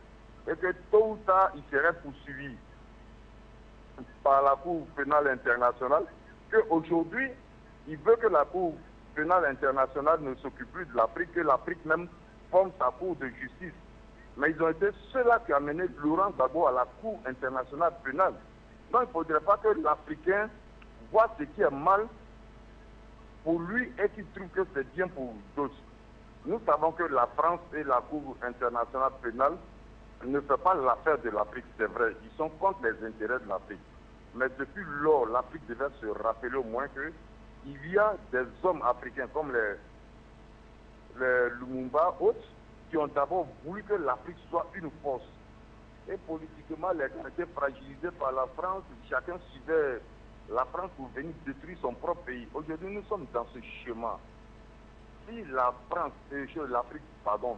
et que tôt ou tard, il serait poursuivi par la Cour pénale internationale, qu'aujourd'hui, il veut que la Cour pénale internationale ne s'occupe plus de l'Afrique, que l'Afrique même forme sa cour de justice. Mais ils ont été ceux-là qui ont amené Laurent Gbagbo à la Cour internationale pénale. Donc il ne faudrait pas que l'Africain voit ce qui est mal pour lui et qu'il trouve que c'est bien pour d'autres. Nous savons que la France et la Cour internationale pénale ne font pas l'affaire de l'Afrique, c'est vrai. Ils sont contre les intérêts de l'Afrique. Mais depuis lors, l'Afrique devait se rappeler au moins qu'il y a des hommes africains comme les Lumumba, autres, qui ont d'abord voulu que l'Afrique soit une force. Et politiquement, les gens étaient fragilisés par la France. Chacun suivait la France pour venir détruire son propre pays. Aujourd'hui, nous sommes dans ce chemin. Si la France et l'Afrique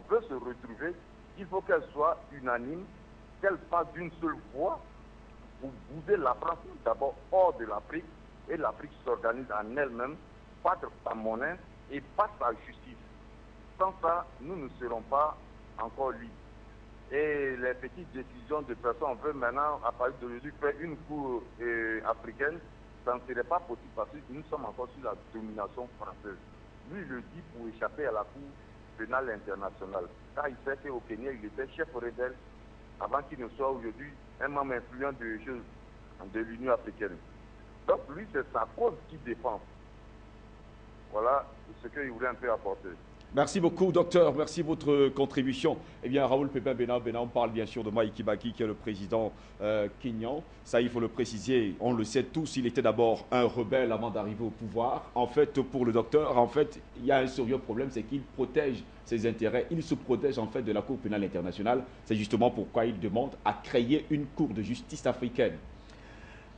veut se retrouver, il faut qu'elle soit unanime, qu'elle passe d'une seule voix pour bouger la France d'abord hors de l'Afrique, et l'Afrique s'organise en elle-même, battre sa monnaie et passe sa justice. Sans ça, nous ne serons pas encore libres. Et les petites décisions de personnes, on veut maintenant, à partir d'aujourd'hui, faire une cour africaine, ça ne serait pas possible parce que nous sommes encore sous la domination française. Lui, il le dit pour échapper à la Cour pénale internationale. Car il sait qu'au Kenya, il était chef rebelle avant qu'il ne soit aujourd'hui un membre influent de l'Union africaine. Donc lui, c'est sa cause qu'il défend. Voilà ce qu'il voulait un peu apporter. Merci beaucoup, docteur. Merci de votre contribution. Eh bien, Raoul Pépin Bénin, on parle bien sûr de Mwai Kibaki, qui est le président kenyan. Ça, il faut le préciser. On le sait tous, il était d'abord un rebelle avant d'arriver au pouvoir. En fait, pour le docteur, il y a un sérieux problème, c'est qu'il protège ses intérêts. Il se protège en fait de la Cour pénale internationale. C'est justement pourquoi il demande à créer une Cour de justice africaine.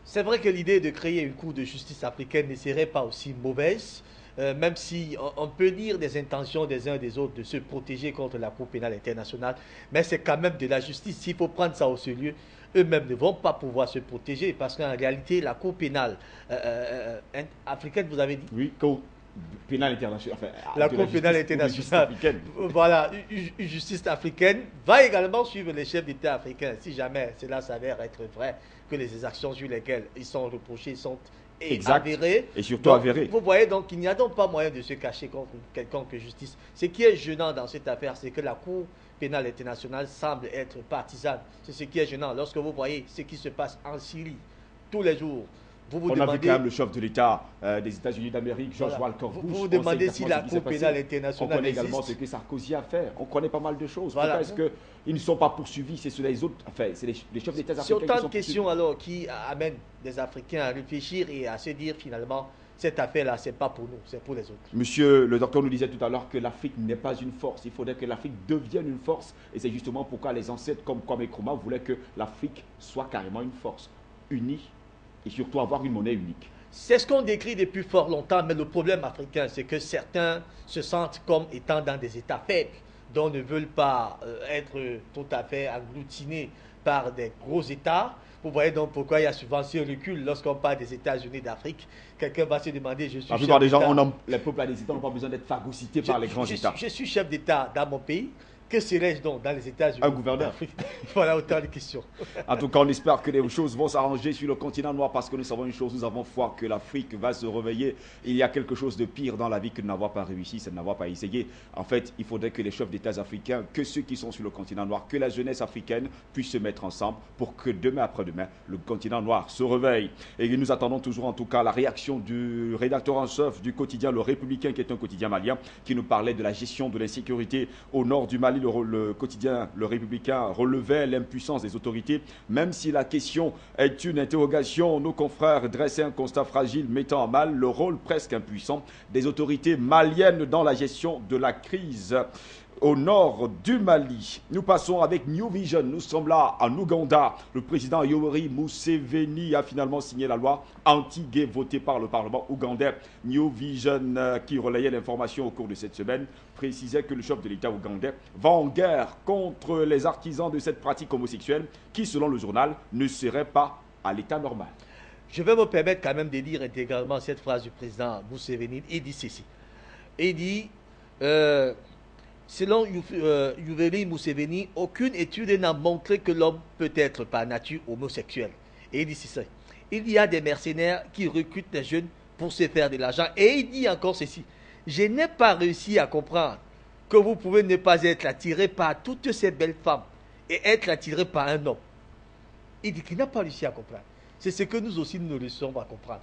C'est vrai que l'idée de créer une Cour de justice africaine ne serait pas aussi mauvaise. même si on peut lire des intentions des uns et des autres de se protéger contre la Cour pénale internationale, mais c'est quand même de la justice. S'il faut prendre ça au sérieux, eux-mêmes ne vont pas pouvoir se protéger parce qu'en réalité, la Cour pénale africaine, vous avez dit? Oui, Cour pénale internationale. Enfin, la Cour pénale internationale, voilà, une justice africaine va également suivre les chefs d'État africains si jamais cela s'avère être vrai, que les exactions sur lesquelles ils sont reprochés sont avérées. Et surtout avérées. Vous voyez donc qu'il n'y a donc pas moyen de se cacher contre quelconque justice. Ce qui est gênant dans cette affaire, c'est que la Cour pénale internationale semble être partisane. C'est ce qui est gênant. Lorsque vous voyez ce qui se passe en Syrie tous les jours, on a vu quand même le chef de l'État des États-Unis d'Amérique, George Walker Bush. Vous vous demandez si la Cour pénale internationale On connaît également ce que Sarkozy a fait. On connaît pas mal de choses. Pourquoi est-ce qu'ils ne sont pas poursuivis? C'est sur les autres, enfin, c'est les chefs d'État africains. C'est autant de questions alors qui amènent des Africains à réfléchir et à se dire finalement, cette affaire-là, ce n'est pas pour nous, c'est pour les autres. Monsieur le docteur nous disait tout à l'heure que l'Afrique n'est pas une force. Il faudrait que l'Afrique devienne une force. Et c'est justement pourquoi les ancêtres comme Kwame Nkrumah voulaient que l'Afrique soit carrément une force unie et surtout avoir une monnaie unique. C'est ce qu'on décrit depuis fort longtemps, mais le problème africain, c'est que certains se sentent comme étant dans des États faibles, dont ne veulent pas être tout à fait agglutinés par des gros États. Vous voyez donc pourquoi il y a souvent ce recul lorsqu'on parle des États-Unis d'Afrique. Quelqu'un va se demander, je suis la plupart des gens, les peuples des États n'ont pas besoin d'être phagocytés par les grands États. Je suis chef d'État dans mon pays. Que serais-je donc dans les États-Unis? Un gouverneur. Voilà autant de questions. En tout cas, on espère que les choses vont s'arranger sur le continent noir parce que nous savons une chose, nous avons foi que l'Afrique va se réveiller. Il y a quelque chose de pire dans la vie que de n'avoir pas réussi, c'est de n'avoir pas essayé. En fait, il faudrait que les chefs d'État africains, que ceux qui sont sur le continent noir, que la jeunesse africaine puisse se mettre ensemble pour que demain après-demain, le continent noir se réveille. Et nous attendons toujours en tout cas la réaction du rédacteur en chef du quotidien Le Républicain, qui est un quotidien malien, qui nous parlait de la gestion de l'insécurité au nord du Mali. Le quotidien Le Républicain relevait l'impuissance des autorités. Même si la question est une interrogation, nos confrères dressaient un constat fragile mettant en mal le rôle presque impuissant des autorités maliennes dans la gestion de la crise au nord du Mali. Nous passons avec New Vision. Nous sommes là en Ouganda. Le président Yoweri Museveni a finalement signé la loi anti-gay votée par le Parlement ougandais. New Vision, qui relayait l'information au cours de cette semaine, précisait que le chef de l'État ougandais va en guerre contre les artisans de cette pratique homosexuelle qui, selon le journal, ne serait pas à l'état normal. Je vais me permettre quand même de lire intégralement cette phrase du président Museveni. Il dit ceci. Il dit... selon Yoweri Museveni, aucune étude n'a montré que l'homme peut être par nature homosexuel. Et il dit ceci. Il y a des mercenaires qui recrutent des jeunes pour se faire de l'argent. Et il dit encore ceci. Je n'ai pas réussi à comprendre que vous pouvez ne pas être attiré par toutes ces belles femmes et être attiré par un homme. Il dit qu'il n'a pas réussi à comprendre. C'est ce que nous aussi nous ne réussissons pas à comprendre.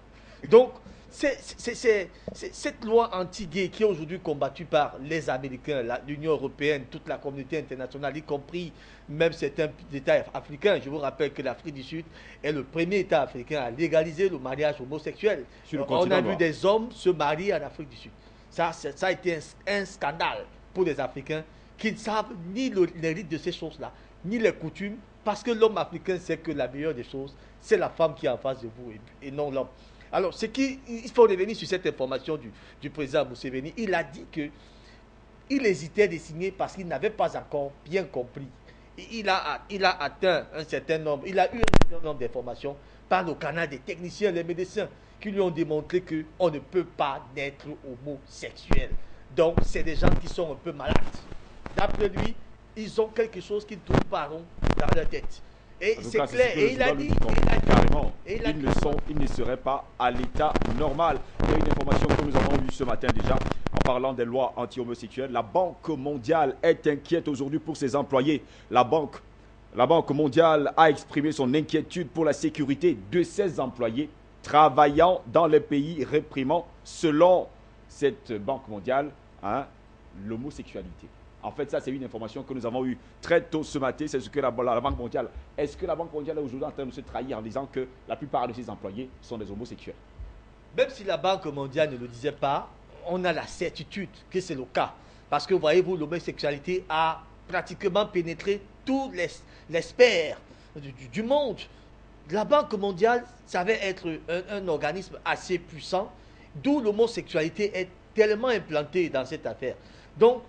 Donc, cette loi anti-gay qui est aujourd'hui combattue par les Américains, l'Union européenne, toute la communauté internationale, y compris même certains États africains. Je vous rappelle que l'Afrique du Sud est le premier État africain à légaliser le mariage homosexuel. On a vu des hommes se marier en Afrique du Sud. Ça a été un scandale pour les Africains qui ne savent ni les rites de ces choses-là, ni les coutumes, parce que l'homme africain sait que la meilleure des choses, c'est la femme qui est en face de vous et non l'homme. Alors, il faut revenir sur cette information du président Museveni. Il a dit qu'il hésitait de signer parce qu'il n'avait pas encore bien compris. Il a atteint un certain nombre, il a eu un certain nombre d'informations par le canal des techniciens, les médecins, qui lui ont démontré qu'on ne peut pas naître homosexuel. Donc, c'est des gens qui sont un peu malades. D'après lui, ils ont quelque chose qui ne tourne pas rond dans leur tête. Et c'est clair, et il a dit, carrément, ils ne seraient pas à l'état normal. Il y a une information que nous avons eue ce matin déjà, en parlant des lois anti-homosexuelles. La Banque mondiale est inquiète aujourd'hui pour ses employés. La Banque mondiale a exprimé son inquiétude pour la sécurité de ses employés travaillant dans les pays réprimant, selon cette Banque mondiale, l'homosexualité. En fait, ça, c'est une information que nous avons eue très tôt ce matin. C'est ce que la Banque mondiale... Est-ce que la Banque mondiale est aujourd'hui en train de se trahir en disant que la plupart de ses employés sont des homosexuels? Même si la Banque mondiale ne le disait pas, on a la certitude que c'est le cas. Parce que, voyez-vous, l'homosexualité a pratiquement pénétré tous les sphères du monde. La Banque mondiale savait être un organisme assez puissant, d'où l'homosexualité est tellement implanté dans cette affaire. Donc,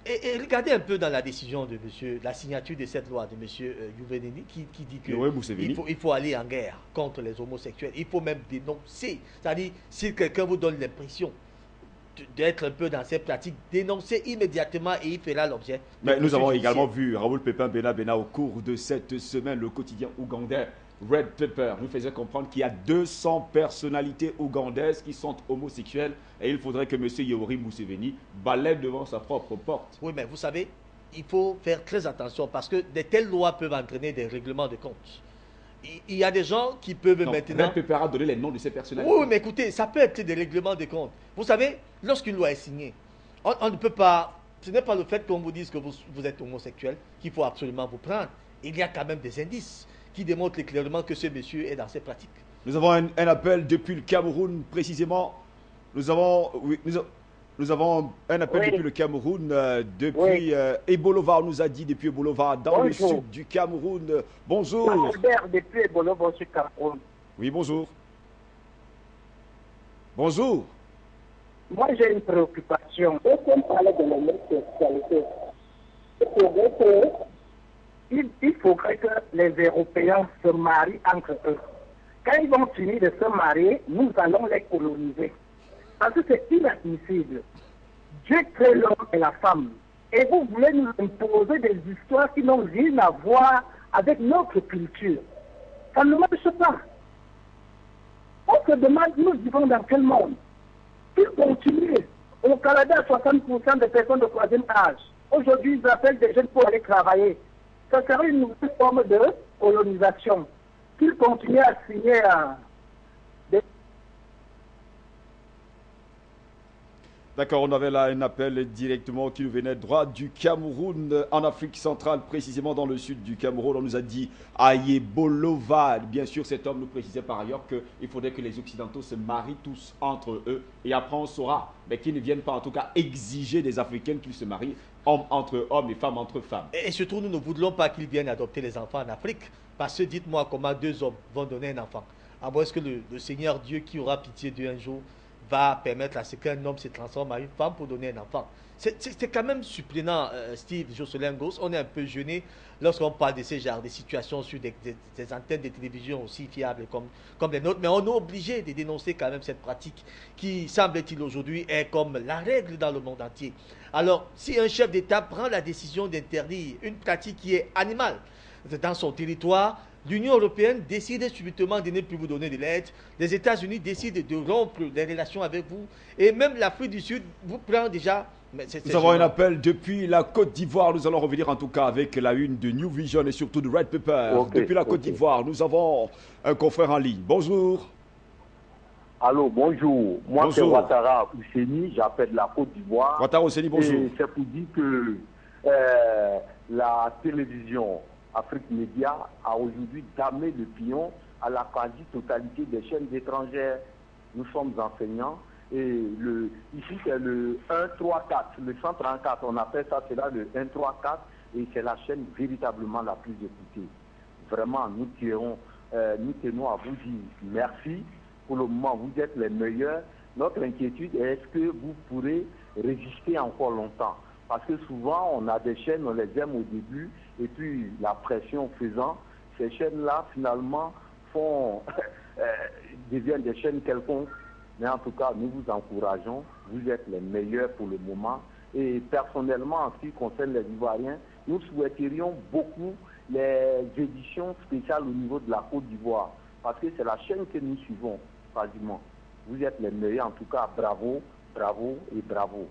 et regardez un peu dans la décision de monsieur, la signature de cette loi de monsieur Youveneni qui dit qu'il faut aller en guerre contre les homosexuels. Il faut même dénoncer. C'est-à-dire, si quelqu'un vous donne l'impression d'être un peu dans ces pratiques, dénoncer immédiatement et il fera l'objet. Mais nous avons également vu Raoul Pépin Bena au cours de cette semaine, le quotidien ougandais Red Pepper nous faisait comprendre qu'il y a 200 personnalités ougandaises qui sont homosexuelles et il faudrait que M. Yoweri Museveni balaie devant sa propre porte. Oui, mais vous savez, il faut faire très attention parce que de telles lois peuvent entraîner des règlements de compte. Il y a des gens qui peuvent maintenant... Red Pepper a donné les noms de ces personnalités. Oui, mais écoutez, ça peut être des règlements de compte. Vous savez, lorsqu'une loi est signée, on ne peut pas... Ce n'est pas le fait qu'on vous dise que vous êtes homosexuel qu'il faut absolument vous prendre. Il y a quand même des indices qui démontre clairement que ce monsieur est dans ses pratiques. Nous avons un appel depuis le Cameroun, précisément. Nous avons un appel depuis le Cameroun, depuis Ebolova, on nous a dit depuis Ebolova, dans le sud du Cameroun. Bonjour. Albert, depuis Ebolova, au Cameroun. Oui, bonjour. Bonjour. Moi, j'ai une préoccupation. Est-ce qu'on parlait de l'homosexualité? Il faudrait que les Européens se marient entre eux. Quand ils vont finir de se marier, nous allons les coloniser. Parce que c'est inadmissible. Dieu crée l'homme et la femme. Et vous voulez nous imposer des histoires qui n'ont rien à voir avec notre culture. Ça ne marche pas. On se demande, nous vivons dans quel monde? Ils continuent. Au Canada, 60% des personnes de troisième âge. Aujourd'hui, ils appellent des jeunes pour aller travailler. Ça serait une nouvelle forme de colonisation. Qu'ils continuent à signer des... D'accord, on avait là un appel directement qui nous venait droit du Cameroun, en Afrique centrale, précisément dans le sud du Cameroun. On nous a dit Ayebolova. Bien sûr, cet homme nous précisait par ailleurs qu'il faudrait que les Occidentaux se marient tous entre eux. Et après, on saura, mais qu'ils ne viennent pas en tout cas exiger des Africains qu'ils se marient hommes entre hommes et femmes entre femmes. Et surtout, nous ne voudrions pas qu'ils viennent adopter les enfants en Afrique. Parce que dites-moi comment deux hommes vont donner un enfant. À moins que le Seigneur Dieu qui aura pitié d'eux un jour va permettre à ce qu'un homme se transforme en une femme pour donner un enfant. C'est quand même surprenant, Steve Josselin-Gos. On est un peu gêné lorsqu'on parle de ce genre de situations sur des antennes de télévision aussi fiables comme les nôtres. Mais on est obligé de dénoncer quand même cette pratique qui, semble-t-il aujourd'hui, est comme la règle dans le monde entier. Alors, si un chef d'État prend la décision d'interdire une pratique qui est animale dans son territoire, l'Union européenne décide subitement de ne plus vous donner de l'aide. Les États-Unis décident de rompre les relations avec vous. Et même l'Afrique du Sud vous prend déjà... Nous avons un appel depuis la Côte d'Ivoire. Nous allons revenir en tout cas avec la une de New Vision et surtout de Red Pepper. Depuis la Côte d'Ivoire, nous avons un confrère en ligne. Bonjour. Allô, bonjour. Moi, c'est Ouattara Ousseni, j'appelle la Côte d'Ivoire. Ouattara Ousseni, bonjour. C'est pour dire que la télévision Afrique Média a aujourd'hui damé le pion à la quasi-totalité des chaînes étrangères. Nous sommes enseignants et ici c'est le 134, le 134, on appelle ça, c'est là le 134 et c'est la chaîne véritablement la plus écoutée. Vraiment, nous tenons à vous dire merci. Pour le moment, vous êtes les meilleurs. Notre inquiétude est est-ce que vous pourrez résister encore longtemps? Parce que souvent, on a des chaînes, on les aime au début, et puis la pression faisant, ces chaînes-là, finalement, deviennent des chaînes quelconques. Mais en tout cas, nous vous encourageons, vous êtes les meilleurs pour le moment. Et personnellement, en ce qui concerne les Ivoiriens, nous souhaiterions beaucoup les éditions spéciales au niveau de la Côte d'Ivoire. Parce que c'est la chaîne que nous suivons, quasiment. Vous êtes les meilleurs, en tout cas, bravo, bravo et bravo.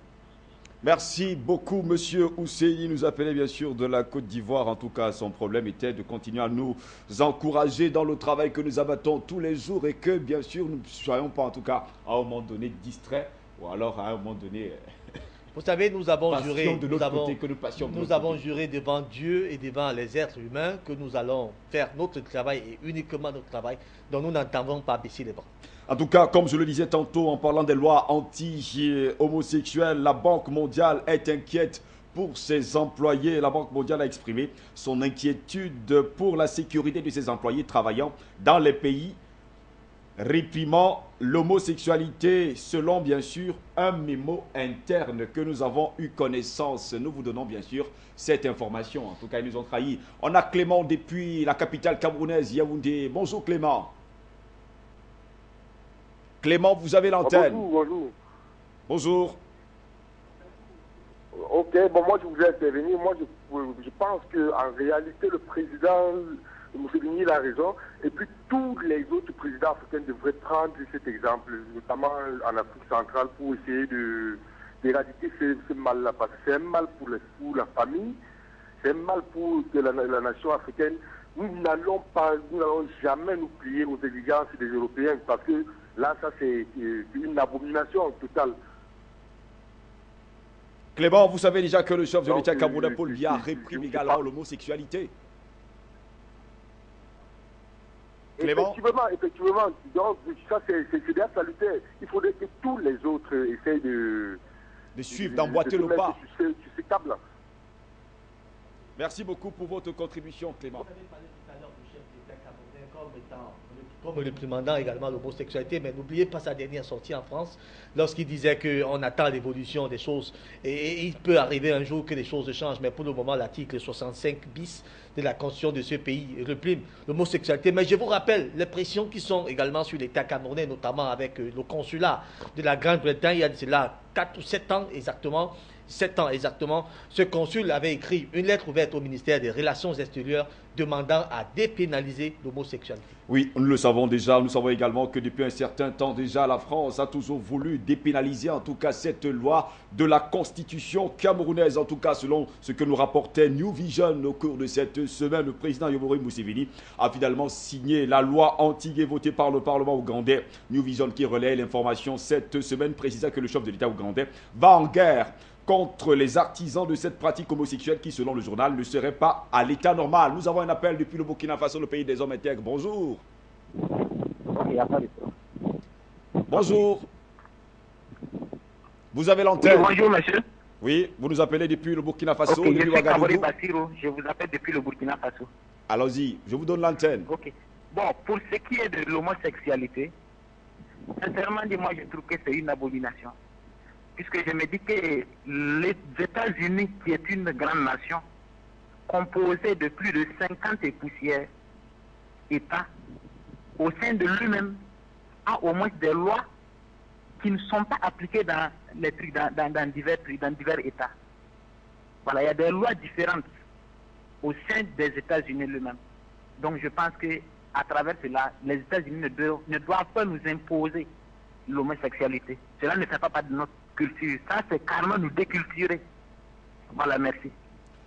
Merci beaucoup, monsieur Ousseni. Nous appelait bien sûr de la Côte d'Ivoire. En tout cas, son problème était de continuer à nous encourager dans le travail que nous abattons tous les jours et que, bien sûr, nous ne soyons pas, en tout cas, à un moment donné distraits ou alors à un moment donné... Vous savez, nous avons juré, nous avons juré devant Dieu et devant les êtres humains que nous allons faire notre travail et uniquement notre travail, dont nous n'entendons pas baisser les bras. En tout cas, comme je le disais tantôt en parlant des lois anti-homosexuelles, la Banque mondiale est inquiète pour ses employés. La Banque mondiale a exprimé son inquiétude pour la sécurité de ses employés travaillant dans les pays réprimant l'homosexualité selon bien sûr un mémo interne que nous avons eu connaissance. Nous vous donnons bien sûr cette information. En tout cas, ils nous ont trahis. On a Clément depuis la capitale camerounaise, Yaoundé. Bonjour Clément. Clément, vous avez l'antenne. Bonjour. Bonjour. Ok, bon, moi je voulais intervenir. Moi je pense qu'en réalité le président Museveni a raison. Et puis tous les autres présidents africains devraient prendre cet exemple, notamment en Afrique centrale, pour essayer d'éradiquer ce mal-là. Parce que c'est un mal pour la famille, c'est un mal pour la nation africaine. Nous n'allons jamais nous plier aux exigences des Européens parce que là, ça c'est une abomination totale. Clément, vous savez déjà que le chef de l'État camerounais Paul Biya réprime également l'homosexualité. Clément. Effectivement. Donc, ça, c'est bien salutaire. Il faudrait que tous les autres essayent de suivre, d'emboîter le pas. Sur ces tables-là. Merci beaucoup pour votre contribution, Clément. Vous avez parlé tout à l'heure du chef d'État camerounais comme réprimandant également l'homosexualité, mais n'oubliez pas sa dernière sortie en France, lorsqu'il disait qu'on attend l'évolution des choses. Et il peut arriver un jour que les choses changent, mais pour le moment, l'article 65 bis de la Constitution de ce pays réprime l'homosexualité. Mais je vous rappelle les pressions qui sont également sur l'État camerounais, notamment avec le consulat de la Grande-Bretagne, il y a cela 4 ou 7 ans exactement. 7 ans exactement, ce consul avait écrit une lettre ouverte au ministère des Relations extérieures demandant à dépénaliser l'homosexualité. Oui, nous le savons déjà. Nous savons également que depuis un certain temps déjà, la France a toujours voulu dépénaliser en tout cas cette loi de la Constitution camerounaise. En tout cas, selon ce que nous rapportait New Vision au cours de cette semaine, le président Yoweri Museveni a finalement signé la loi anti-gay votée par le Parlement ougandais. New Vision qui relaie l'information cette semaine précisant que le chef de l'État ougandais va en guerre contre les artisans de cette pratique homosexuelle qui, selon le journal, ne serait pas à l'état normal. Nous avons un appel depuis le Burkina Faso, le pays des hommes intègres. Bonjour. Bonjour. Vous avez l'antenne. Oui, bonjour, monsieur. Oui, vous nous appelez depuis le Burkina Faso, Okay, depuis Ouagadougou. Je vous appelle depuis le Burkina Faso. Allons-y, je vous donne l'antenne. Ok. Bon, pour ce qui est de l'homosexualité, sincèrement, moi, je trouve que c'est une abomination. Puisque je me dis que les États-Unis, qui est une grande nation, composée de plus de 50 et poussières États, au sein de lui-même, a au moins des lois qui ne sont pas appliquées dans divers États. Voilà, il y a des lois différentes au sein des États-Unis lui-même. Donc je pense que à travers cela, les États-Unis ne doivent pas nous imposer l'homosexualité. Cela ne fait pas partie de notre culture. Ça, c'est carrément nous déculturer. Voilà, merci.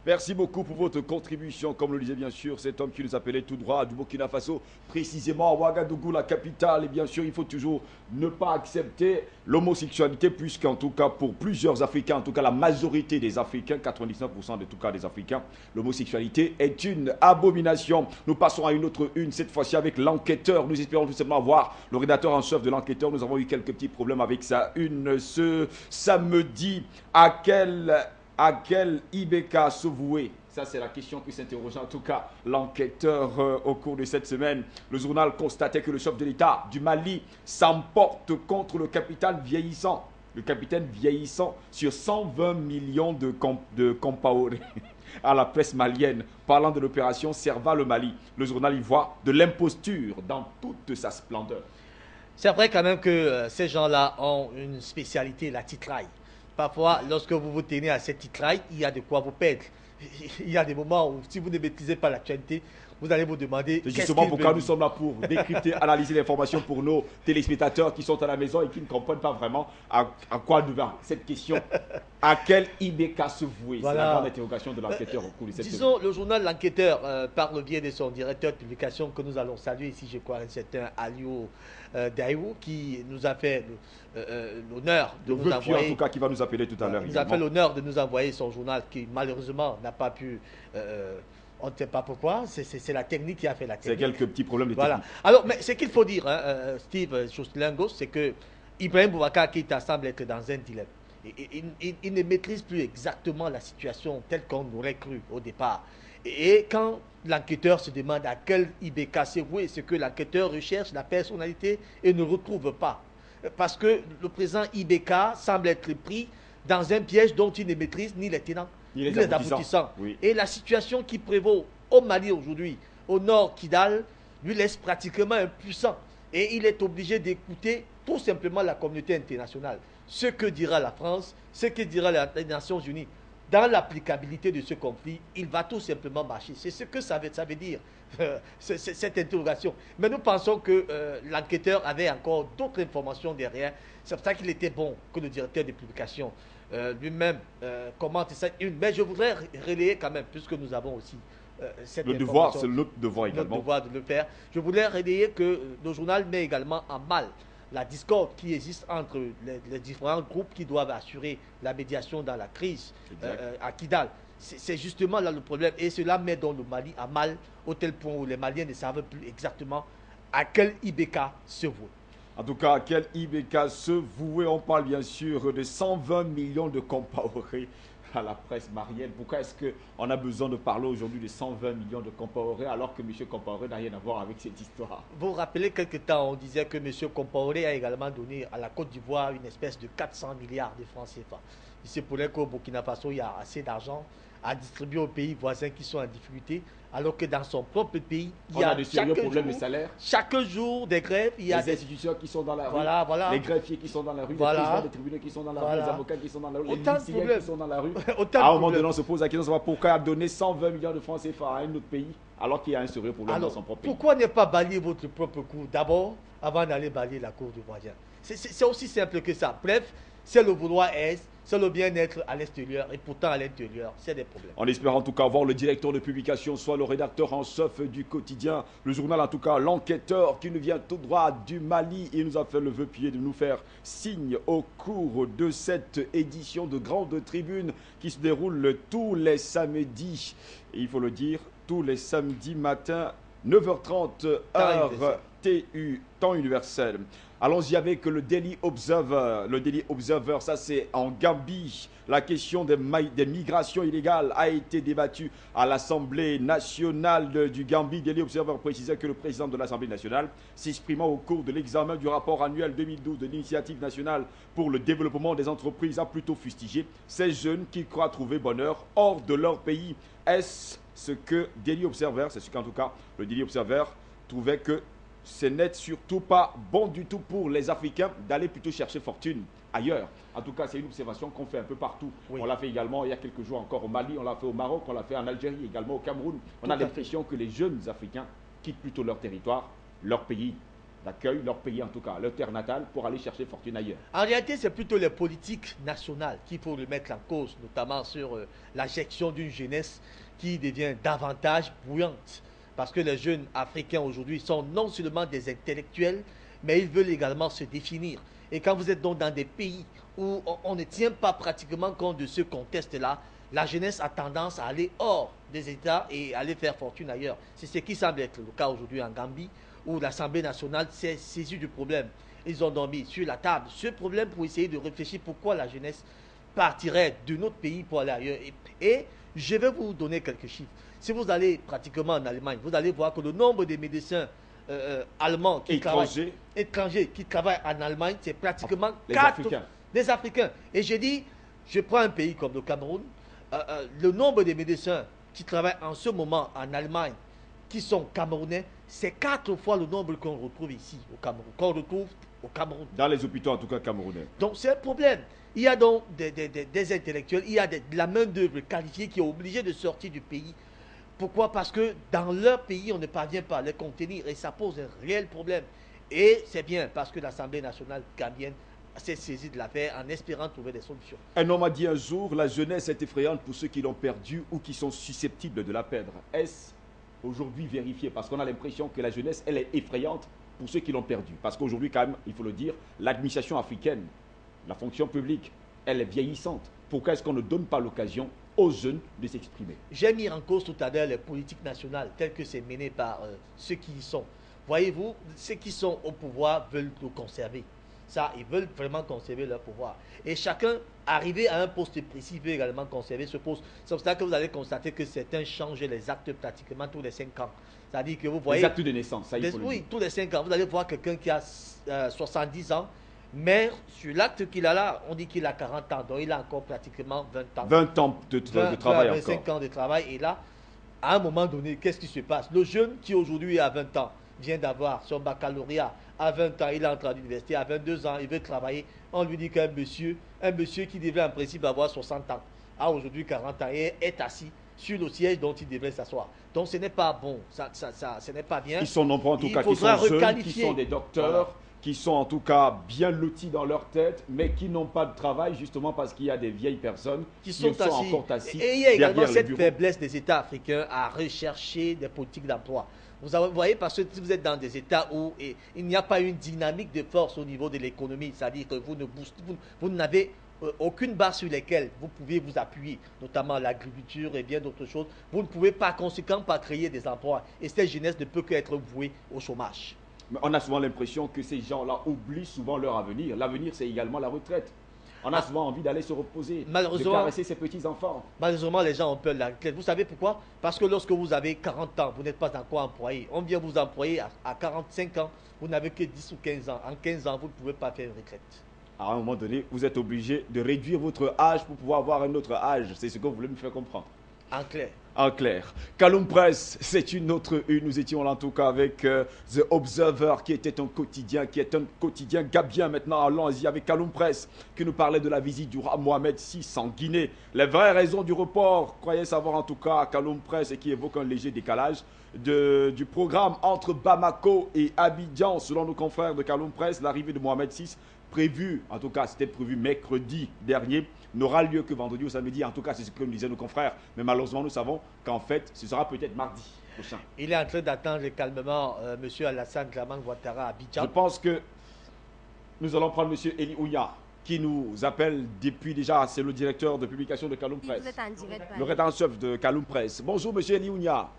Merci beaucoup pour votre contribution. Comme le disait bien sûr cet homme qui nous appelait tout droit du Burkina Faso, précisément à Ouagadougou, la capitale. Et bien sûr, il faut toujours ne pas accepter l'homosexualité, puisqu'en tout cas, pour plusieurs Africains, en tout cas la majorité des Africains, 99% de tout cas des Africains, l'homosexualité est une abomination. Nous passons à une autre une, cette fois-ci avec l'enquêteur. Nous espérons tout simplement voir le rédacteur en chef de l'enquêteur. Nous avons eu quelques petits problèmes avec sa une ce samedi. À quel IBK se vouer? Ça, c'est la question qui s'interroge en tout cas l'enquêteur au cours de cette semaine. Le journal constatait que le chef de l'État du Mali s'emporte contre le capitaine vieillissant. Le capitaine vieillissant sur 120 millions de Compaoré à la presse malienne, parlant de l'opération Serva le Mali. Le journal y voit de l'imposture dans toute sa splendeur. C'est vrai quand même que ces gens-là ont une spécialité, la titraille. Parfois, lorsque vous vous tenez à cette titraille, il y a de quoi vous perdre. Il y a des moments où, si vous ne maîtrisez pas l'actualité, vous allez vous demander... C'est justement pourquoi nous sommes là pour décrypter, analyser l'information pour nos téléspectateurs qui sont à la maison et qui ne comprennent pas vraiment à quoi nous va cette question. À quel IBK se vouer? Voilà. C'est la grande interrogation de l'enquêteur au cours de cette Disons, le journal L'Enquêteur, par le biais de son directeur de publication que nous allons saluer ici, je crois, un certain Alio Daïou, qui nous a fait l'honneur de nous envoyer... en tout cas, qui va nous appeler tout à l'heure. Il nous a fait l'honneur de nous envoyer son journal qui, malheureusement, n'a pas pu... on ne sait pas pourquoi, c'est la technique qui a fait la technique. C'est quelques petits problèmes de technique. Alors, mais ce qu'il faut dire, hein, Steve Chouslingos, c'est que Ibrahim Boubacar Keïta semble être dans un dilemme. Il ne maîtrise plus exactement la situation telle qu'on aurait cru au départ. Et quand l'enquêteur se demande à quel IBK c'est voué, c'est que l'enquêteur recherche la personnalité et ne retrouve pas. Parce que le président IBK semble être pris dans un piège dont il ne maîtrise ni les tenants, ni les aboutissants. Oui. Et la situation qui prévaut au Mali aujourd'hui, au nord Kidal, lui laisse pratiquement impuissant. Et il est obligé d'écouter tout simplement la communauté internationale. Ce que dira la France, ce que dira les Nations Unies. Dans l'applicabilité de ce conflit, il va tout simplement marcher. C'est ce que ça veut dire, cette interrogation. Mais nous pensons que l'enquêteur avait encore d'autres informations derrière. C'est pour ça qu'il était bon que le directeur de publication lui-même commente ça. Mais je voudrais relayer quand même, puisque nous avons aussi cette le devoir, c'est notre devoir également. Notre devoir de le faire. Je voulais relayer que le journal met également en mal la discorde qui existe entre les différents groupes qui doivent assurer la médiation dans la crise à Kidal. C'est justement là le problème. Et cela met donc le Mali à mal, au tel point où les Maliens ne savent plus exactement à quel IBK se vouer. En tout cas, à quel IBK se vouer? On parle bien sûr de 120 millions de Compaoré à la presse malienne. Pourquoi est-ce qu'on a besoin de parler aujourd'hui de 120 millions de Compaoré alors que M. Compaoré n'a rien à voir avec cette histoire? Vous vous rappelez, quelque temps, on disait que M. Compaoré a également donné à la Côte d'Ivoire une espèce de 400 milliards de francs CFA. Il se pourrait qu'au Burkina Faso, il y a assez d'argent à distribuer aux pays voisins qui sont en difficulté, alors que dans son propre pays, il y a de sérieux problèmes de salaire. Chaque jour des grèves, il y a des institutions qui sont dans la rue, les greffiers qui sont dans la rue, les présidents des tribunaux qui sont dans la rue, les avocats qui sont dans la rue, les lycéens qui sont dans la rue. À un moment donné, on se pose la question de savoir pourquoi donner 120 millions de francs CFA à un autre pays alors qu'il y a un sérieux problème dans son propre pays. Pourquoi ne pas balayer votre propre cour d'abord avant d'aller balayer la cour du voisin? C'est aussi simple que ça. Bref, c'est le vouloir est, c'est le bien-être à l'extérieur, et pourtant à l'intérieur, c'est des problèmes. On espère en tout cas voir le directeur de publication, soit le rédacteur en chef du quotidien, le journal en tout cas, l'enquêteur qui nous vient tout droit du Mali. Il nous a fait le vœu pied de nous faire signe au cours de cette édition de Grande Tribune qui se déroule tous les samedis, et il faut le dire, tous les samedis matin, 9h30 heure TU, temps universel. Allons-y avec le Daily Observer. Le Daily Observer, ça c'est en Gambie. La question des migrations illégales a été débattue à l'Assemblée nationale du Gambie. Daily Observer précisait que le président de l'Assemblée nationale, s'exprimant au cours de l'examen du rapport annuel 2012 de l'Initiative nationale pour le développement des entreprises, a plutôt fustigé ces jeunes qui croient trouver bonheur hors de leur pays. Est-ce ce que Daily Observer, c'est ce qu'en tout cas le Daily Observer trouvait que ce n'est surtout pas bon du tout pour les Africains d'aller plutôt chercher fortune ailleurs. En tout cas, c'est une observation qu'on fait un peu partout. Oui. On l'a fait également il y a quelques jours encore au Mali, on l'a fait au Maroc, on l'a fait en Algérie, également au Cameroun. On a l'impression que les jeunes Africains quittent plutôt leur territoire, leur pays d'accueil, leur pays en tout cas, leur terre natale, pour aller chercher fortune ailleurs. En réalité, c'est plutôt les politiques nationales qu'il faut le mettre en cause, notamment sur la gestion d'une jeunesse qui devient davantage bouillante. Parce que les jeunes Africains aujourd'hui sont non seulement des intellectuels, mais ils veulent également se définir. Et quand vous êtes donc dans des pays où on ne tient pas pratiquement compte de ce contexte-là, la jeunesse a tendance à aller hors des États et aller faire fortune ailleurs. C'est ce qui semble être le cas aujourd'hui en Gambie, où l'Assemblée nationale s'est saisie du problème. Ils ont donc mis sur la table ce problème pour essayer de réfléchir pourquoi la jeunesse partirait de notre pays pour aller ailleurs. Et je vais vous donner quelques chiffres. Si vous allez pratiquement en Allemagne, vous allez voir que le nombre de médecins allemands étrangers qui travaillent en Allemagne, c'est pratiquement 4 des Africains. Et j'ai dit, je prends un pays comme le Cameroun, le nombre de médecins qui travaillent en ce moment en Allemagne, qui sont camerounais, c'est 4 fois le nombre qu'on retrouve ici au Cameroun, qu'on retrouve au Cameroun. Dans les hôpitaux en tout cas camerounais. Donc c'est un problème. Il y a donc des intellectuels, il y a de la main-d'œuvre qualifiée qui est obligée de sortir du pays. Pourquoi? Parce que dans leur pays, on ne parvient pas à les contenir et ça pose un réel problème. Et c'est bien parce que l'Assemblée nationale gambienne s'est saisie de l'affaire en espérant trouver des solutions. Un homme a dit un jour, la jeunesse est effrayante pour ceux qui l'ont perdue ou qui sont susceptibles de la perdre. Est-ce aujourd'hui vérifié? Parce qu'on a l'impression que la jeunesse, elle est effrayante pour ceux qui l'ont perdue. Parce qu'aujourd'hui, quand même, il faut le dire, l'administration africaine, la fonction publique, elle est vieillissante. Pourquoi est-ce qu'on ne donne pas l'occasion aux jeunes de s'exprimer? J'ai mis en cause tout à l'heure les politiques nationales telles que c'est mené par ceux qui y sont. Voyez-vous, ceux qui sont au pouvoir veulent le conserver. Ça, ils veulent vraiment conserver leur pouvoir. Et chacun, arrivé à un poste précis, veut également conserver ce poste. C'est pour ça que vous allez constater que certains changent les actes pratiquement tous les 5 ans. C'est-à-dire que vous voyez... Les actes de naissance, ça il faut le dire. Oui, tous les 5 ans. Vous allez voir quelqu'un qui a 70 ans, mais sur l'acte qu'il a là, on dit qu'il a 40 ans. Donc il a encore pratiquement 20 ans. 20 ans de travail 25 encore. ans de travail. Et là, à un moment donné, qu'est-ce qui se passe? Le jeune qui aujourd'hui a 20 ans vient d'avoir son baccalauréat. À 20 ans, il est entré à l'université. À 22 ans, il veut travailler. On lui dit qu'un monsieur qui devait en principe avoir 60 ans, a aujourd'hui 40 ans et est assis sur le siège dont il devrait s'asseoir. Donc ce n'est pas bon, ce n'est pas bien. Ils sont nombreux en tout cas, qui sont jeunes, qui sont des docteurs, voilà, qui sont en tout cas bien lotis dans leur tête, mais qui n'ont pas de travail justement parce qu'il y a des vieilles personnes qui sont encore assis. Et il y a également cette faiblesse des États africains à rechercher des politiques d'emploi. Vous voyez, parce que si vous êtes dans des États où il n'y a pas une dynamique de force au niveau de l'économie, c'est-à-dire que vous n'avez aucune base sur laquelle vous pouvez vous appuyer, notamment l'agriculture et bien d'autres choses, vous ne pouvez par conséquent pas créer des emplois. Et cette jeunesse ne peut qu'être vouée au chômage. Mais on a souvent l'impression que ces gens-là oublient souvent leur avenir. L'avenir, c'est également la retraite. On a souvent envie d'aller se reposer, de caresser ses petits-enfants. Malheureusement, les gens ont peur de la retraite. Vous savez pourquoi? Parce que lorsque vous avez 40 ans, vous n'êtes pas encore employé. On vient vous employer à 45 ans, vous n'avez que 10 ou 15 ans. En 15 ans, vous ne pouvez pas faire une retraite. À un moment donné, vous êtes obligé de réduire votre âge pour pouvoir avoir un autre âge. C'est ce que vous voulez me faire comprendre. En clair. En clair. Kaloum Presse, c'est une autre une. Nous étions là en tout cas avec The Observer, qui était un quotidien, gabien maintenant. Allons-y avec Kaloum Presse, qui nous parlait de la visite du roi Mohamed VI en Guinée. Les vraies raisons du report, croyez savoir en tout cas Kaloum Presse, et qui évoque un léger décalage du programme entre Bamako et Abidjan. Selon nos confrères de Kaloum Presse, l'arrivée de Mohamed VI, prévu, en tout cas c'était prévu mercredi dernier, n'aura lieu que vendredi ou samedi. En tout cas, c'est ce que nous disaient nos confrères. Mais malheureusement, nous savons qu'en fait, ce sera peut-être mardi prochain. Il est en train d'attendre calmement M. Alassane Dramane Ouattara à Abidjan. Je pense que nous allons prendre M. Eli Ouya, qui nous appelle depuis déjà, c'est le directeur de publication de Kaloum Presse. Vous êtes en direct, le rédacteur en chef de Kaloum Presse. Bonjour M. Eli Ouya.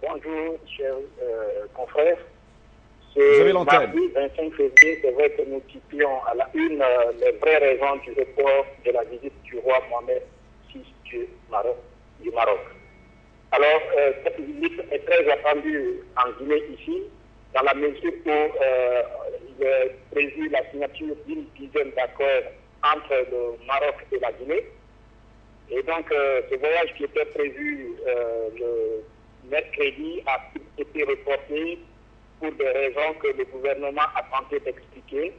Bonjour, chers confrères. Vous avez l'antenne. Mardi 25 février, c'est vrai que nous tipions à la une les vraies raisons du report de la visite du roi Mohamed VI du Maroc. Alors, cette visite est très attendue en Guinée ici, dans la mesure où il est prévu la signature d'une dizaine d'accords entre le Maroc et la Guinée. Et donc, ce voyage qui était prévu le mercredi a été reporté pour des raisons que le gouvernement a tenté d'expliquer